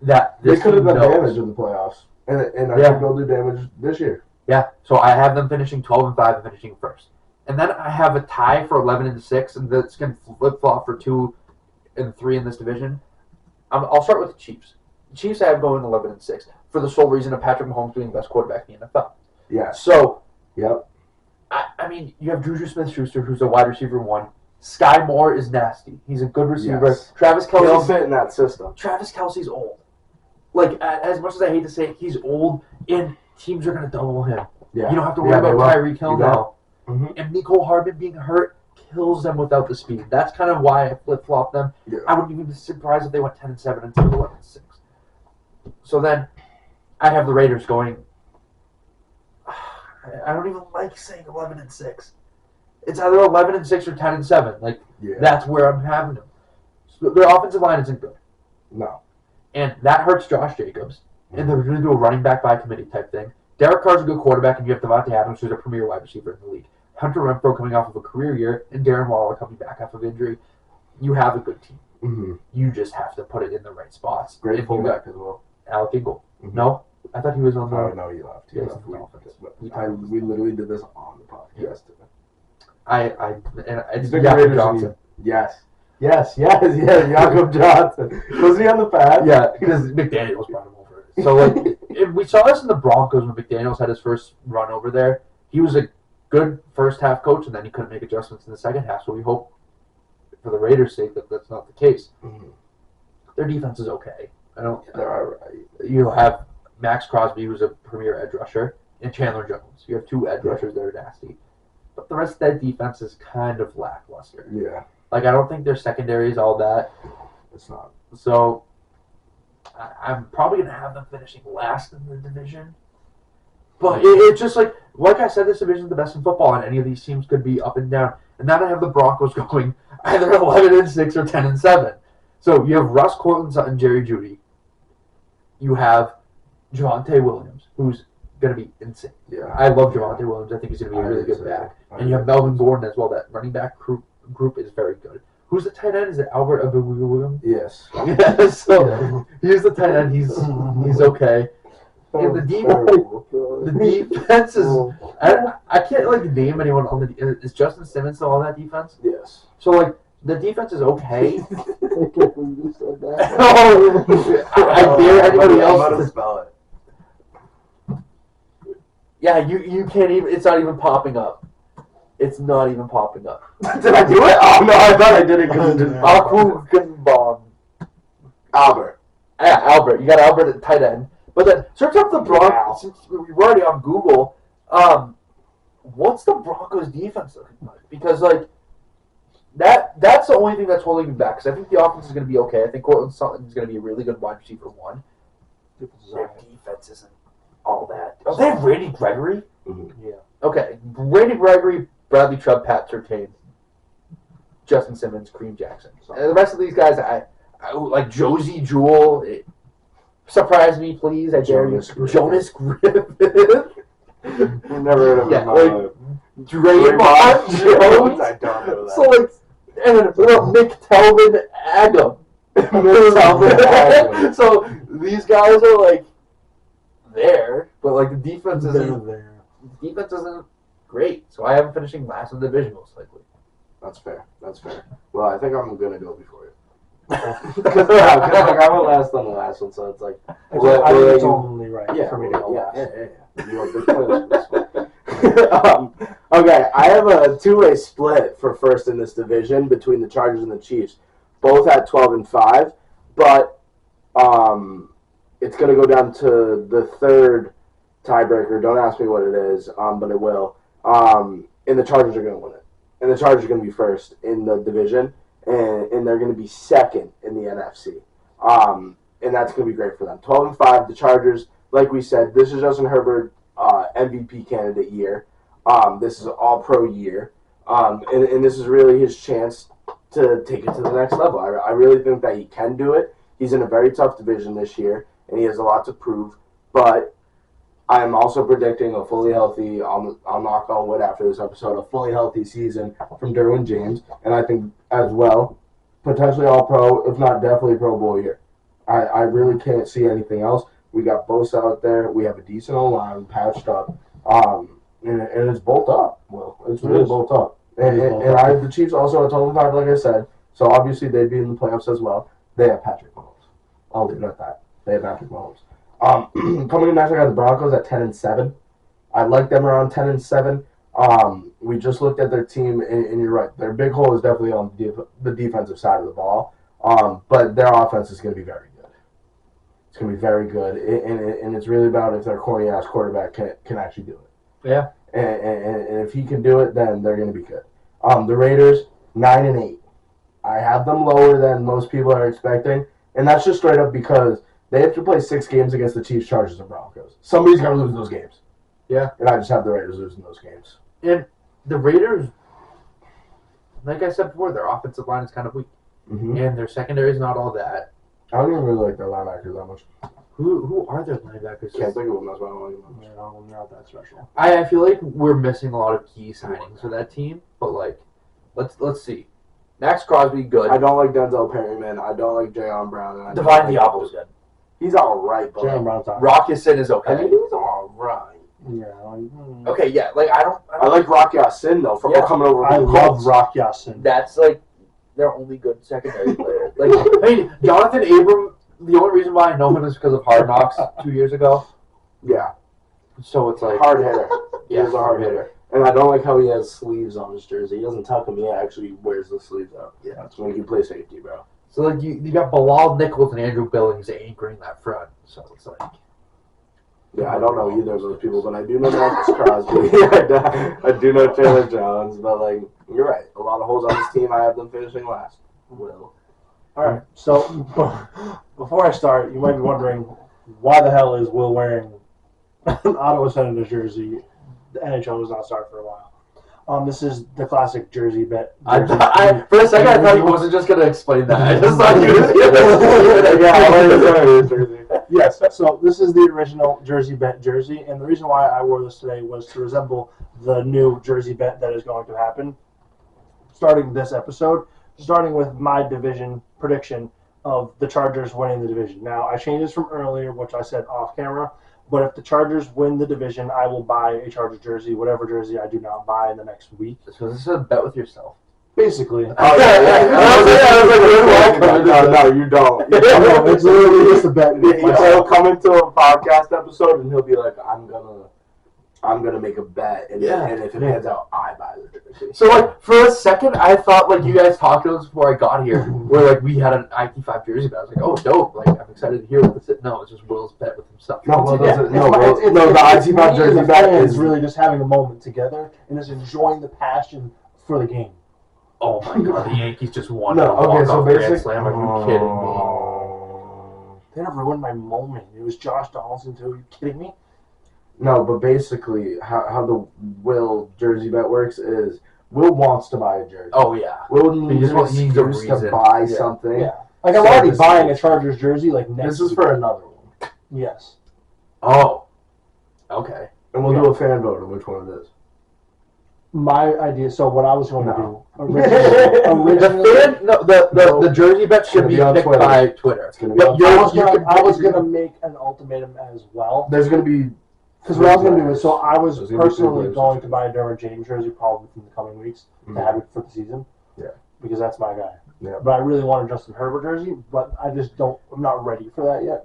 that they could have done damage in the playoffs, and I think they'll do damage this year. Yeah, so I have them finishing 12-5 and finishing first, and then I have a tie for 11-6, and that's going to flip flop for 2 and 3 in this division. I'll start with the Chiefs. The Chiefs I have going 11-6 for the sole reason of Patrick Mahomes being the best quarterback in the NFL. Yes. So, Yep. I mean, you have Juju Smith-Schuster, who's a wide receiver 1. Sky Moore is nasty. He's a good receiver. Yes. Travis He'll Kelce's fit in that system. Travis Kelce's old. Like, as much as I hate to say it, he's old, and teams are going to double him. Yeah. You don't have to worry about Tyreek Hill now. Mm-hmm. And Mecole Hardman being hurt kills them without the speed. That's kind of why I flip-flop them. Yeah. I wouldn't even be surprised if they went 10-7 instead of 11-6. So then, I have the Raiders going. I don't even like saying 11-6. It's either 11-6 or 10-7. Like that's where I'm having them. So their offensive line isn't good. No. And that hurts Josh Jacobs. And they're going to do a running back by committee type thing. Derek Carr's a good quarterback, and you have Devontae Adams, who's a premier wide receiver in the league. Hunter Renfrow coming off of a career year, and Darren Waller coming back off of injury. You have a good team. Mm-hmm. You just have to put it in the right spots. Great fullback as well. Alec Ingle. Mm-hmm. No? I thought he was on the... Oh, no, he left. Yes, We literally did this on the podcast. It's Jakob Johnson. Yes, Jakob Johnson. Was he on the pad? Yeah, because McDaniels brought him over. So, like, we saw this in the Broncos when McDaniels had his first run over there. He was a good first-half coach, and then he couldn't make adjustments in the second half. So we hope, for the Raiders' sake, that that's not the case. Mm-hmm. Their defense is okay. They're all right. You have Max Crosby, who's a premier edge rusher, and Chandler Jones. You have 2 edge rushers that are nasty. But the rest of that defense is kind of lackluster. Yeah. Like, I don't think their secondary is all that. It's not. So, I'm probably going to have them finishing last in the division. But it's just like I said, this division is the best in football, and any of these teams could be up and down. And now I have the Broncos going either 11-6 or 10-7. So, you have Russ, Cortland Sutton, Jerry Jeudy. You have Javonte Williams, who's going to be insane. Yeah. I love Javonte Williams. I think he's going to be a really good back. And you have Melvin Gordon as well. That running back group is very good. Who's the tight end? Is it Albert Williams? Yes. Yeah, so he's the tight end. He's okay. And the defense is... I can't, like, name anyone on the... Is Justin Simmons still on that defense? Yes. So, like, the defense is okay. I can't believe you said that. I dare anybody else I'm to to spell it. Yeah, you can't even... It's not even popping up. It's not even popping up. Did I do it? Oh, no, I thought I did it because it didn't. Akugunbom. Albert. Yeah, Albert. You got Albert at tight end. But then, search up the Broncos. Since we're already on Google, what's the Broncos defense looking like? Because, like, that's the only thing that's holding me back. Because I think the offense is going to be okay. I think Cortland Sutton is going to be a really good wide receiver 1. Their defense isn't all that. Oh, they have Randy Gregory? Mm-hmm. Yeah. Okay. Randy Gregory, Bradley Chubb, Pat Surtain, Justin Simmons, Kareem Jackson. And the rest of these guys, I like Josie Jewell. Surprise me, please. I dare you. Jonas Griffith. I've never heard of him. Like, Draymond Jones. I don't know that. So, like, and then McTelvin Agam. So, these guys are, like, there, but, like, the defense isn't there. The defense isn't great. So, I have them finishing last in the division, most likely. That's fair. Well, I think I'm going to go before you. Because I went last on the last one, so it's like... I think it's only right for me to go last. Yeah. You have big plans for this one. Okay, I have a two-way split for first in this division between the Chargers and the Chiefs. Both at 12-5, but it's going to go down to the third tiebreaker. Don't ask me what it is, but it will. And the Chargers are going to win it. And the Chargers are going to be first in the division. And they're going to be second in the NFC. And that's going to be great for them. 12-5, the Chargers, like we said, this is Justin Herbert MVP candidate year. This is all-pro year. And this is really his chance to take it to the next level. I really think that he can do it. He's in a very tough division this year, and he has a lot to prove. But I'm also predicting a fully healthy, I'll knock on wood after this episode, a fully healthy season from Derwin James. And I think, as well, potentially all-pro, if not definitely Pro Bowl year. I really can't see anything else. We got Bosa out there. We have a decent O-line patched up. And it's bolt up. Well, it's really bolt up. And I have the Chiefs also at 12-5, like I said. So obviously they'd be in the playoffs as well. They have Patrick Mahomes. I'll leave it at that. They have Patrick Mahomes. Coming in next, I got the Broncos at 10-7. I like them around 10-7. We just looked at their team, and you're right. Their big hole is definitely on the defensive side of the ball. But their offense is going to be very good. It's going to be very good, and it's really about if their corny ass quarterback can actually do it. Yeah. And if he can do it, then they're going to be good. The Raiders 9-8. I have them lower than most people are expecting, and that's just straight up because they have to play 6 games against the Chiefs, Chargers, and Broncos. Somebody's got to lose those games. Yeah. And I just have the Raiders losing those games. And the Raiders, like I said before, their offensive line is kind of weak, and their secondary is not all that. I don't even really like their linebackers that much. Who are their linebackers? Can't think of them. That's why I don't like them. They're not that special. I feel like we're missing a lot of key signings for that team, but like, let's see. Max Crosby, good. I don't like Denzel Perryman. I don't like Jayon Brown. And Divine Diablo is good. He's all right, but Jalen Brown's not. Rockison is okay. I mean, he's all right. Yeah. Okay, yeah, like I like Rock Ya-Sin though from coming over. I from the love Colts. Rock Ya-Sin. That's like their only good secondary player. Like, I mean, Jonathan Abram. The only reason why I know him is because of Hard Knocks 2 years ago. Yeah, so it's like hard hitter. Yeah, He's a hard hitter. And I don't like how he has sleeves on his jersey. He doesn't tuck them. He actually wears the sleeves out. Yeah, that's when you play safety, bro. So like you got Bilal Nichols and Andrew Billings anchoring that front. So it's like. Yeah, I don't know either of those people, but I do know Max Crosby. I do know Taylor Jones, but like you're right. A lot of holes on this team. I have them finishing last. Will. All right. So before I start, you might be wondering why the hell is Will wearing an Ottawa Senators jersey? The NHL was not started for a while. This is the classic jersey bet. For a second, I thought he wasn't just going to explain that. I just thought he was going to Yes, so this is the original jersey bet jersey, and the reason why I wore this today was to resemble the new jersey bet that is going to happen starting this episode, starting with my division prediction of the Chargers winning the division. Now, I changed this from earlier, which I said off camera, but if the Chargers win the division, I will buy a Chargers jersey, whatever jersey I do not buy in the next week. So this is a bet with yourself. Basically. No, you don't. No, it's literally just a bet. He'll come into a podcast episode and he'll be like, I'm gonna make a bet, and if it pans out, I buy the jersey. So like for a second, I thought like you guys talked to us before I got here, where like we had an IT5 jersey bet. I was like, oh dope! Like I'm excited to hear what this is. No, it's just Will's bet with himself. No, The IT5 jersey bet is is really just having a moment together and just enjoying the passion for the game. Oh my god, the Yankees just won. No, okay, so Grand basic. Slam. Are you kidding me? They never ruined my moment. It was Josh Donaldson too. Are you kidding me? No, but basically, how the Will jersey bet works is Will wants to buy a jersey. Oh yeah. Will needs just an needs a excuse to reason. buy something. Yeah. Like I'm already buying a Chargers jersey. Like next. This is week. for another one, Yes. Oh. Okay. and we'll do a fan vote of which one it is. My idea. So what I was going to do The jersey bet should be on picked Twitter. by Twitter. It's gonna be. But on I was gonna make an ultimatum as well. There's gonna be. Because what I was going to do is, so I was There's gonna be personally three going to buy a Derwin James jersey probably within the coming weeks to have it for the season. Yeah. Because that's my guy. Yeah. But I really want a Justin Herbert jersey, but I just don't. I'm not ready for that yet.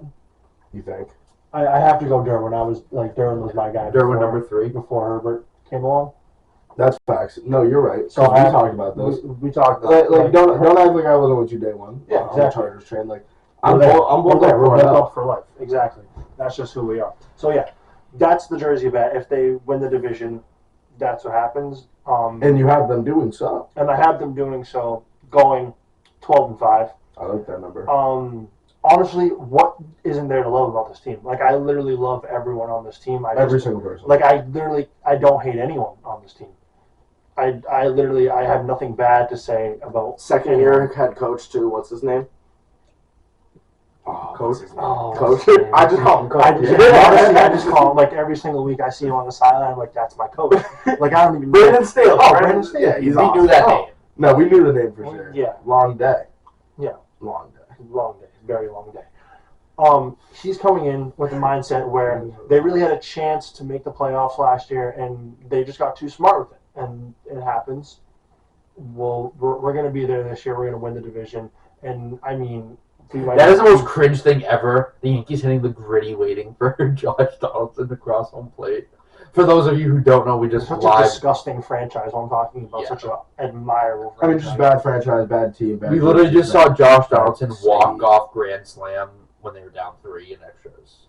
You think? I have to go Derwin. Derwin was my guy. Derwin number 3 before Herbert came along. That's facts. No, you're right. So we talked about this. We talked about don't act like I wasn't with you day one. Yeah, on exactly. the Chargers train. Like I'm We're both up for life. Exactly. That's just who we are. So yeah, that's the jersey bet. If they win the division, that's what happens. And you have them doing so. And I have them doing so, going 12-5. I like that number. Honestly, what isn't there to love about this team? Like I literally love everyone on this team. Every single person. Like I don't hate anyone on this team. I have nothing bad to say about Second year head coach too. What's his name? Coach. Coach. I just call him Coach. Honestly, I just call him like every single week. I see him on the sideline. I'm like, that's my coach. Like I don't even. Brandon Steele. Brandon Steele. Yeah, he's We awesome. knew that name. No, we knew the name for sure. Yeah. Long day. Yeah. Long day. Long day, very long day. He's coming in with a mindset where they really had a chance to make the playoffs last year, and they just got too smart with it, and it happens. we're going to be there this year. We're going to win the division, and I mean, that is the most cringe thing ever. The Yankees hitting the gritty, waiting for Josh Donaldson to cross home plate. For those of you who don't know, we just such live. a disgusting franchise. I'm talking about such an admirable franchise. I mean, just bad franchise, bad team. Bad We literally just saw Josh Donaldson bad walk state. off grand slam when they were down 3 in extras,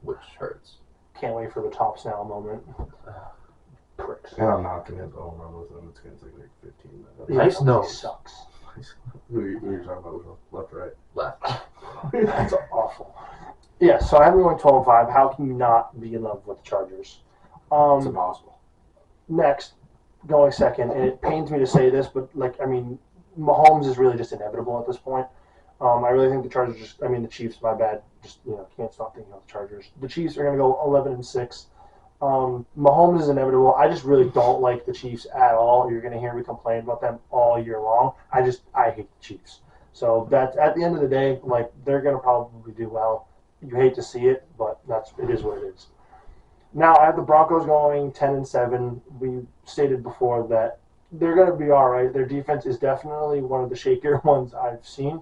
which hurts. Can't wait for the tops now moment. Pricks. And I'm not going to hit the home run with him. It's going to take like 15 minutes. Yeah, Nice he nose. sucks. Who are you talking about? Left or right? Left. That's awful. Yeah, so I have them going 12-5. How can you not be in love with the Chargers? It's impossible. Next, going second, and it pains me to say this, but Mahomes is really just inevitable at this point. I really think the Chargers the Chiefs, my bad. Just, can't stop thinking about the Chargers. The Chiefs are going to go 11-6. Mahomes is inevitable. I just really don't like the Chiefs at all. You're going to hear me complain about them all year long. I hate the Chiefs. So that's at the end of the day, they're going to probably do well. You hate to see it, but it is what it is. Now I have the Broncos going 10-7. We stated before that they're going to be all right. Their defense is definitely one of the shakier ones I've seen,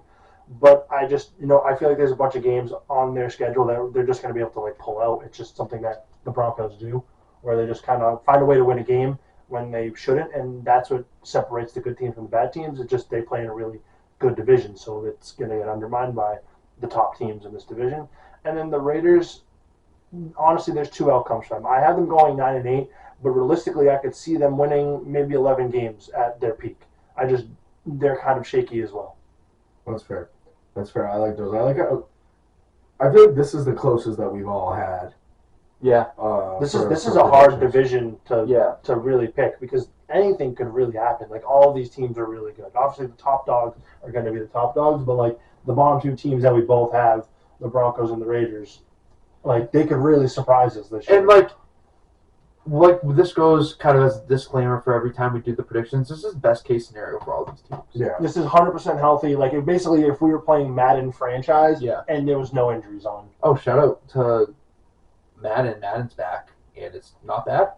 but I just I feel like there's a bunch of games on their schedule that they're just going to be able to pull out. It's just something that the Broncos do, where they just kind of find a way to win a game when they shouldn't, and that's what separates the good teams from the bad teams. It's just they play in a really good division, so it's going to get undermined by the top teams in this division. And then the Raiders, honestly, there's 2 outcomes for them. I have them going 9-8, but realistically, I could see them winning maybe 11 games at their peak. They're kind of shaky as well. That's fair. I like those. I feel like this is the closest that we've all had. Yeah. This is a hard division to really pick because anything could really happen. All of these teams are really good. Obviously, the top dogs are going to be the top dogs, but the bottom 2 teams that we both have, the Broncos and the Raiders, they could really surprise us this year. And this goes kind of as a disclaimer for every time we do the predictions. This is best case scenario for all these teams. Yeah. This is 100% healthy. If we were playing Madden franchise, and there was no injuries on. Oh, shout out to Madden. Madden's back, and it's not bad.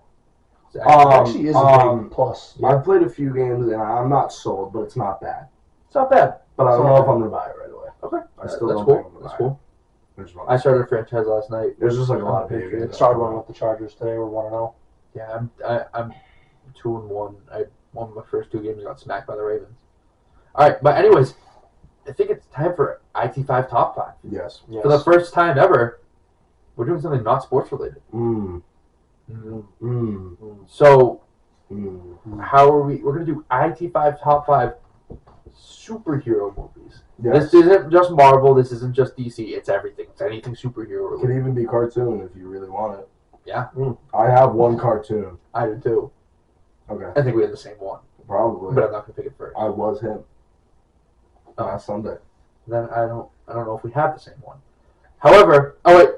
It actually is a big plus. Yeah. I've played a few games, and I'm not sold, but it's not bad. It's not bad. But I don't know if I'm going to buy it right away. Okay. I still That's don't cool. think I'm going to buy That's cool. it. I started a franchise last night. There's just a lot of Patriots. It started one with the Chargers today. We're 1-0. Yeah, I'm 2-1. I won my first 2 games and got smacked by the Ravens. All right, but anyways, I think it's time for IT5 Top 5. Yes. For the first time ever, we're doing something not sports related. So, how are we? We're gonna do IT5 Top 5 superhero movies. Yes. This isn't just Marvel. This isn't just DC. It's everything. It's anything superhero It could related. even be cartoon if you really want it. Yeah. I have one cartoon. I do too. Okay. I think we had the same one, Probably. but I'm not gonna pick it first. I was him. Last Sunday. Then I don't know if we have the same one. However, oh wait,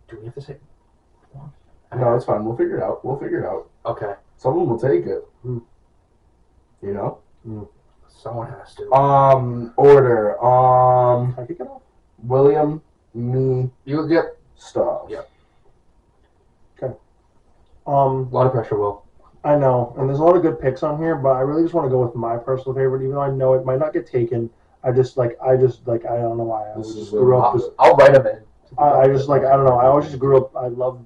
do we have the same one? No, it's fine. We'll figure it out. Okay. Someone will take it. You know? Someone has to. Order. Can I kick it off? William, me, Yep. stuff. Yep. A A lot of pressure, Will. I know, and there's a lot of good picks on here, but I really just want to go with my personal favorite, even though I know it might not get taken. I don't know why. I This just is grew up. I'll write them in. I don't know. I always just grew up. I love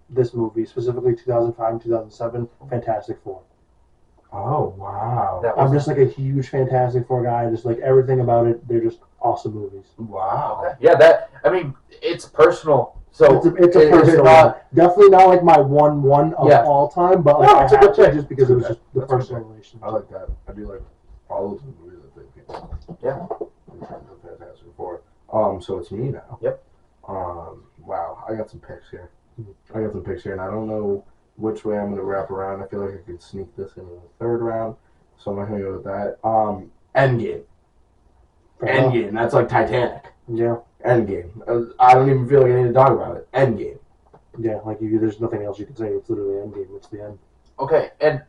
this movie, specifically 2005 and 2007, Fantastic Four. Oh, wow. I'm just a huge Fantastic Four guy. Just everything about it. They're just awesome movies. Wow. Okay. Yeah, it's personal. So It's a personal one. Definitely not my 1-1 of all time, but No, it's a I good have to pick. just because it was just the That's a good personal pick. relationship. I like that. I do like all of the movies that they picked. Yeah. In terms of Fantastic Four. So it's me now. Yep. Wow. I got some picks here. And I don't know which way I'm going to wrap around. I feel like I could sneak this into the third round, so I'm not going to go with that. Endgame. Endgame. That's like Titanic. Yeah. Endgame. I don't even feel like I need to talk about it. Endgame. Yeah, there's nothing else you can say. It's literally Endgame. It's the end. Okay, and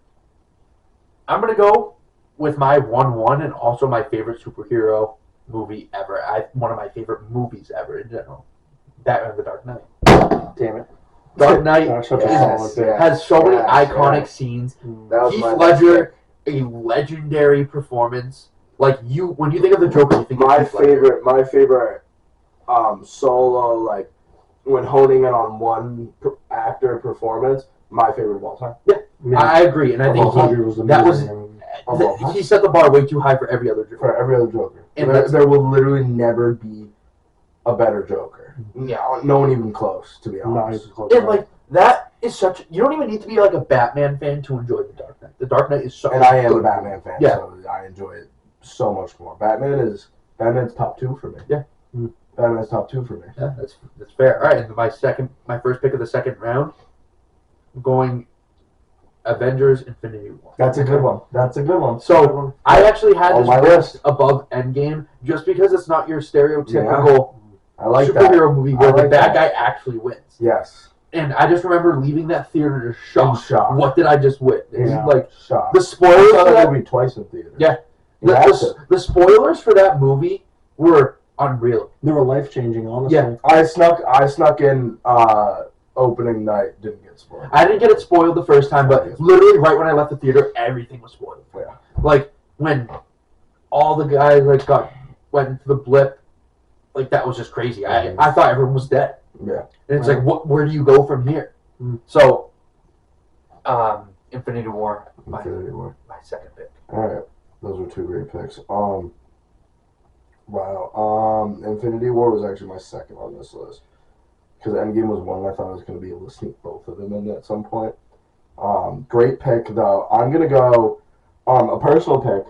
I'm gonna go with my 1-1 and also my favorite superhero movie ever. One of my favorite movies ever in general. Batman: The Dark Knight. Damn it. Dark Knight Such a solid pick. has so many iconic yeah. scenes. That was Heath my Ledger a legendary performance. Like when you think of the Joker, you think my of Heath Ledger. favorite solo, like when honing in on one actor performance, my favorite of all time. Yeah, I agree, and I think he set the bar way too high for every other Joker. For every other Joker, And there will literally never be a better Joker. Yeah, no one even close, to be honest. And like that is such. You don't even need to be like a Batman fan to enjoy The Dark Knight. The Dark Knight is so. And I am a Batman fan, Yeah. so I enjoy it so much more. Batman's top 2 for me. Yeah. Batman's top 2 for me. Yeah, that's fair. All right, and my first pick of the second round, I'm going Avengers: Infinity War. That's a good one. So I actually had on this my list above Endgame just because it's not your stereotypical I like superhero movie where the like bad that. guy actually wins. Yes. And I just remember leaving that theater just shocked. Shocked. What did I just witness? Yeah. Like Shocked. the spoilers I for saw that that movie twice in theater. Yeah. Massive. The spoilers for that movie were unreal. They were life changing, honestly. Yeah. I snuck in opening night, didn't get spoiled. I didn't get it spoiled the first time, but literally right when I left the theater, everything was spoiled. Yeah. Like when all the guys went into the blip, like that was just crazy. I thought everyone was dead. Yeah. And it's like, where do you go from here? So, Infinity War, my second pick. All right, those were 2 great picks. Infinity War was actually my second on this list because Endgame was one. I thought I was going to be able to sneak both of them in at some point. Great pick though. I'm gonna go a personal pick.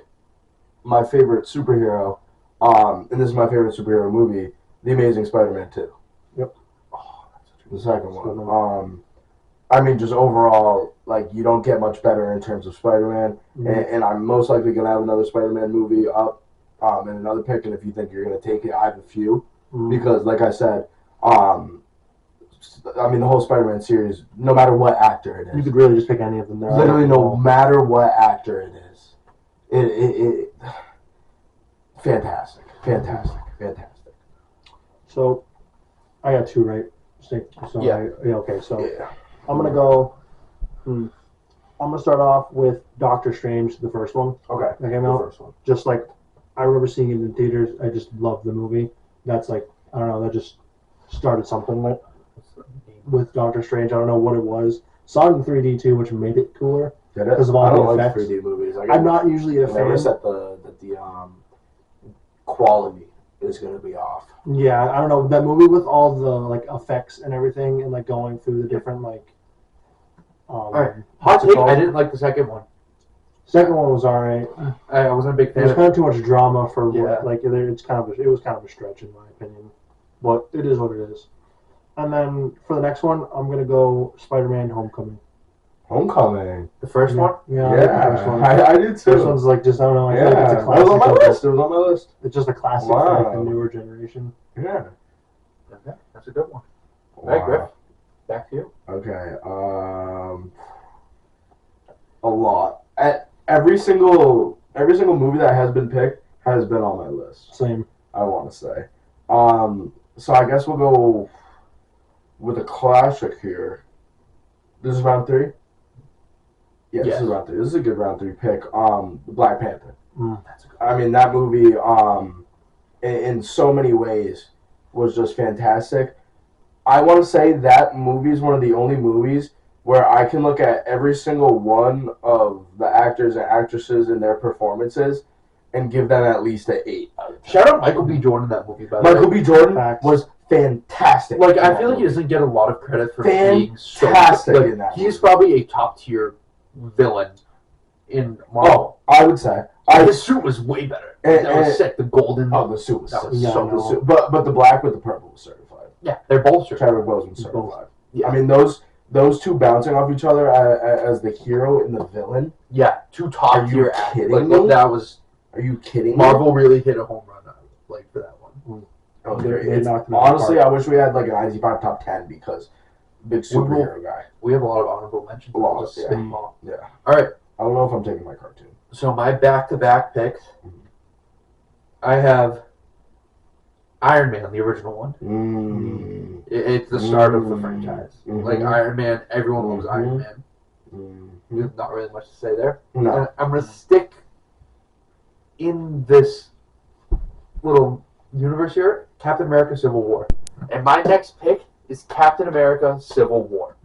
My favorite superhero, and this is my favorite superhero movie, The Amazing Spider-Man 2. Yep. Oh, the second one. I mean, just overall, like, you don't get much better in terms of Spider-Man, and I'm most likely going to have another Spider-Man movie up and another pick, and if you think you're going to take it, I have a few, because, like I said, I mean, the whole Spider-Man series, no matter what actor it is. You could really just pick any of them. Literally, no matter what actor it is. It fantastic. So, I got 2 right. Yeah. I'm gonna go. I'm gonna start off with Doctor Strange, the first one. Okay. That came out. The first one. Just like I remember seeing it in theaters. I just loved the movie. That's like I don't know. That just started something with Doctor Strange. I don't know what it was. Saw it in 3D too, which made it cooler. Because of all the like effects. 3D movies. I'm not usually a fan. That the quality is going to be off. Yeah, I don't know that movie with all the like effects and everything, and like going through the different like. All right. Hot take. I didn't like the second one. Second one was alright. I wasn't a big fan. There's kind of too much drama for Yeah. it was kind of a stretch in my opinion, but it is what it is. And then for the next one, I'm gonna go Spider-Man: Homecoming. Homecoming. The first one? Yeah, I like the first one. I did too. First one's like just I don't know. I feel like it's a It classic. was on my list. It was on my list. It's just a classic for like the newer generation. Yeah. Okay, that's a good one. Wow. All right, Griff. Back to you. Okay. A lot. Every single movie that has been picked has been on my list. Same. I want to say. So I guess we'll go with a classic here. This is round 3. Yes, this is round 3. This is a good round 3 pick. Black Panther. I mean, that movie, in so many ways, was just fantastic. I want to say that movie is one of the only movies where I can look at every single one of the actors and actresses and their performances and give them at least an 8. Shout out Michael B. Jordan in that movie, by the way. Michael B. Jordan was fantastic. Like, I feel like he doesn't get a lot of credit for being so fantastic like, in that he's movie. probably a top tier villain in Marvel. Oh, I would say. His suit was way better. That was sick. The golden. Oh, the suit was that sick. was so the cool. suit. But the black with the purple was certified. Yeah, they're both certified. Chadwick Boseman certified. Yeah. I mean, those two bouncing off each other as the hero and the villain. Yeah, 2 top tier actors. Like, me? that was. Are you kidding Marvel really hit a home run like for that one. That was They great. knocked it Honestly, apart. I wish we had like an IT5 top 10 because big superhero guy. We have a lot of honorable mentions. A lot, Just yeah. spit them all. Yeah. All right. I don't know if I'm taking my cartoon. So my back-to-back picks, I have Iron Man, the original one. It's the start of the franchise. Like Iron Man, everyone loves Iron Man. There's not really much to say there. No. And I'm going to stick in this little universe here, Captain America Civil War. And my next pick is Captain America Civil War.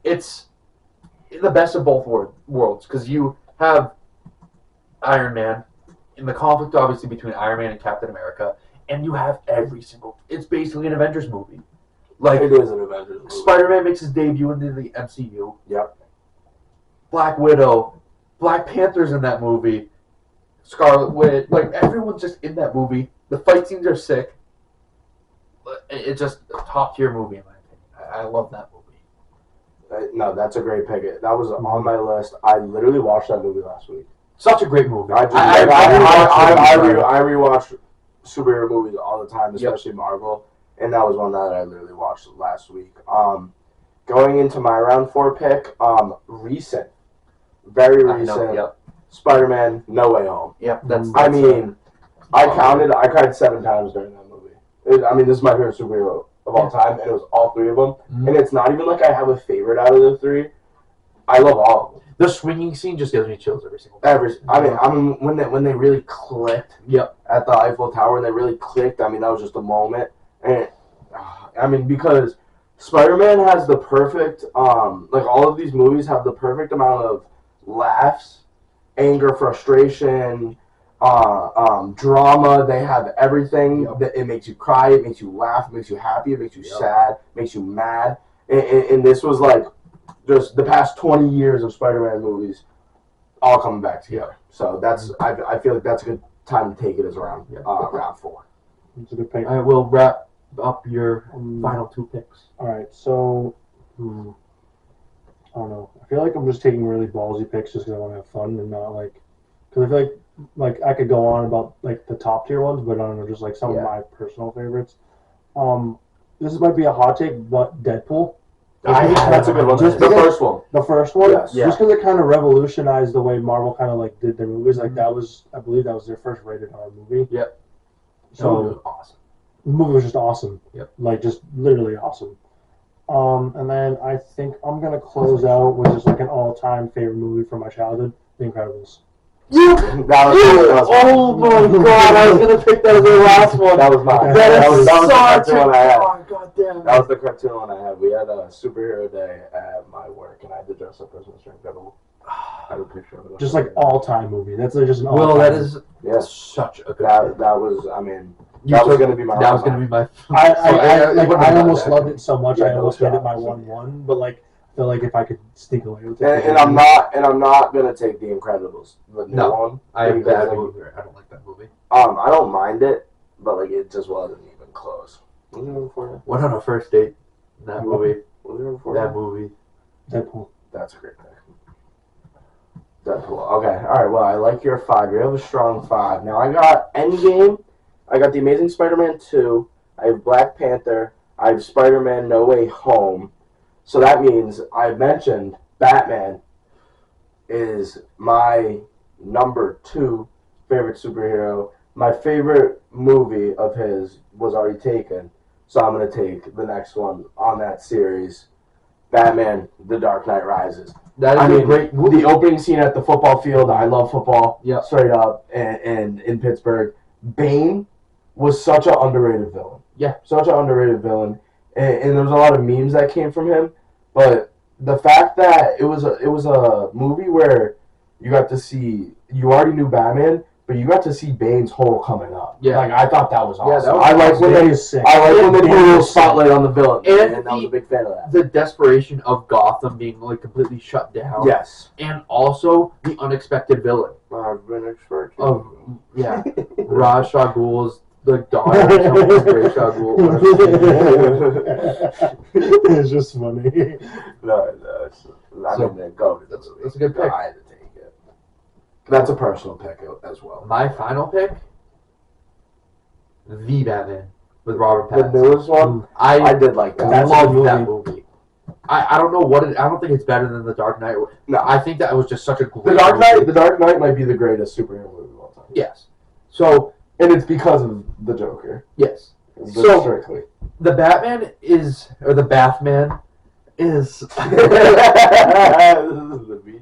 It's the best of both worlds because you have Iron Man in the conflict, obviously, between Iron Man and Captain America, and you have it's basically an Avengers movie. Like, it is an Avengers movie. Spider-Man makes his debut into the MCU. Yep. Black Widow, Black Panther's in that movie. Scarlet Witch, like everyone's just in that movie. The fight scenes are sick. It's just a top tier movie in my opinion. I love that movie. No, that's a great pick. That was on my list. I literally watched that movie last week. Such a great movie. I rewatch superhero movies all the time, especially Marvel, and that was one that I literally watched last week. Going into my round 4 pick, recent, very recent. Spider-Man: No Way Home. Yep, I cried 7 times during that movie. This is my favorite superhero of all time, and it was all 3 of them. Mm-hmm. And it's not even like I have a favorite out of the 3. I love all of them. The swinging scene just gives me chills every single time. When they really clicked. Yep. At the Eiffel Tower, and they really clicked. That was just a moment, and because Spider-Man has the perfect, all of these movies have the perfect amount of laughs, anger, frustration, drama. They have everything. Yep. That it makes you cry, it makes you laugh, it makes you happy, it makes you sad, makes you mad. And this was like just the past 20 years of Spider-Man movies all coming back together. So I feel like that's a good time to take it as round 4. It's a good pick. I will wrap up your final 2 picks. All right, so I don't know. I feel like I'm just taking really ballsy picks just because I want to have fun and not because I feel like I could go on about like the top tier ones, but I don't know, just like some of my personal favorites. This might be a hot take, but Deadpool. That's a good one. Just the first one. The first one, yes. Just because it kind of revolutionized the way Marvel kind of like did their movies. Like I believe that was their first rated R movie. Yep. So awesome. The movie was just awesome. Yep. Like just literally awesome. And then I think I'm gonna close out with just like an all-time favorite movie from my childhood, The Incredibles. Oh my god! I was gonna pick that as the last one. That was mine. That was the cartoon one I had. Oh god damn. That was the cartoon one I had. We had a superhero day at my work, and I had to dress up as Mr. Incredible. I have a picture of it. Just like all-time movie. That's like just an all-time. Well, that is such a good. That was. That was gonna be my. That was gonna be my. I almost loved it so much. I almost made it my 1-1, but like. I feel like if I could sneak away with it. And I'm not gonna take The Incredibles. The new one. I am bad movie. I don't like that movie. I don't mind it, but like it just wasn't even close. Went on a first date. That movie. That movie. Deadpool. That's a great pick. Deadpool. Okay. All right. Well, I like your 5. You have a strong 5. Now I got Endgame. I got The Amazing Spider-Man 2. I have Black Panther. I have Spider-Man: No Way Home. So that means I mentioned Batman is my number 2 favorite superhero. My favorite movie of his was already taken, so I'm going to take the next one on that series, Batman: The Dark Knight Rises. That is a great movie. The opening scene at the football field, I love football, yep. Straight up, and in Pittsburgh. Bane was such an underrated villain. Yeah. Such an underrated villain. And there was a lot of memes that came from him, but the fact that it was a movie where you got to see, you already knew Batman, but you got to see Bane's whole coming up. Yeah, like I thought that was awesome. Yeah, that was I like when they put a little spotlight on the villain, and I was a big fan of that. The desperation of Gotham being like completely shut down. Yes, and also the unexpected villain. I've been expecting. Ra's al Ghul's the daughter of Ra's al Ghul. It's just funny. No, go. That's a good pick. I had to take it. That's a personal pick as well. My final pick, The Batman with Robert Pattinson. The newest one, I did like that. I love that movie. I don't know what I don't think it's better than The Dark Knight. No, I think that was just such a great The Dark Knight might be the greatest superhero movie of all time. Yes. So, and it's because of the Joker. Yes. So strictly, the Batman the Bathman is This is the beach.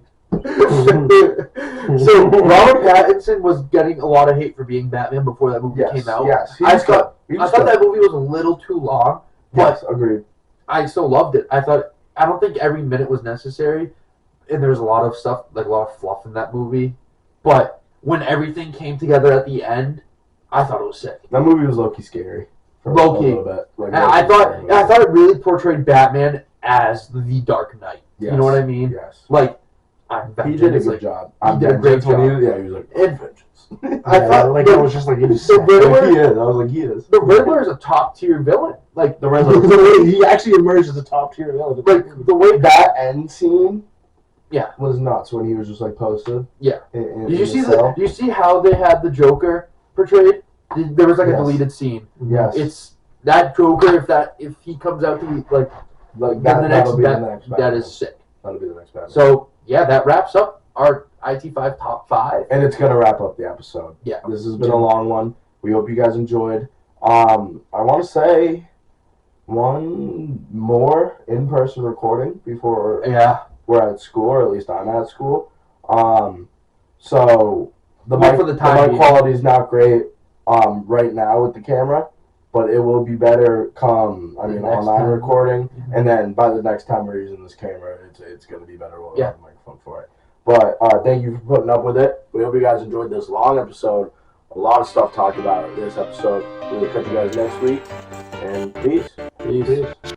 so Robert Pattinson was getting a lot of hate for being Batman before that movie came out. Yes, I thought that movie was a little too long, but agreed. I still loved it. I don't think every minute was necessary, and there's a lot of stuff, like a lot of fluff in that movie. But when everything came together at the end, I thought it was sick. That movie was low-key scary. For Low-key. a little bit. Like, I thought it really portrayed Batman as the Dark Knight. Yes. You know what I mean? Yes. Like, I'm He did a vengeance, good like, job. He did a great job. He was like, And- vengeance. I thought like it was just like he was the sick. Riddler. He is. I was like, he is. The Riddler is a top tier villain. Like The Riddler. He actually emerged as a top tier villain. like the way That end scene, Yeah. was nuts when he was just like posted. Yeah. Did Do you see how they had the Joker portrayed? There was like a deleted scene. Yes. It's that Joker. If he comes out to be like like the next that'll be the next that Batman. is sick. That'll be the next Batman. So yeah, that wraps up our IT5 top 5. And it's gonna wrap up the episode. Yeah. This has been a long one. We hope you guys enjoyed. I want to say one more in-person recording before Yeah. we're at school, or at least I'm at school. So the Well, mic, for the the time mic being. quality is not great right now with the camera, but it will be better come The next online time. recording, and then by the next time we're using this camera, it's going to be better. We'll Yeah. have a microphone for it. But thank you for putting up with it. We hope you guys enjoyed this long episode. A lot of stuff talked about this episode. We'll catch you guys next week, and peace. Peace.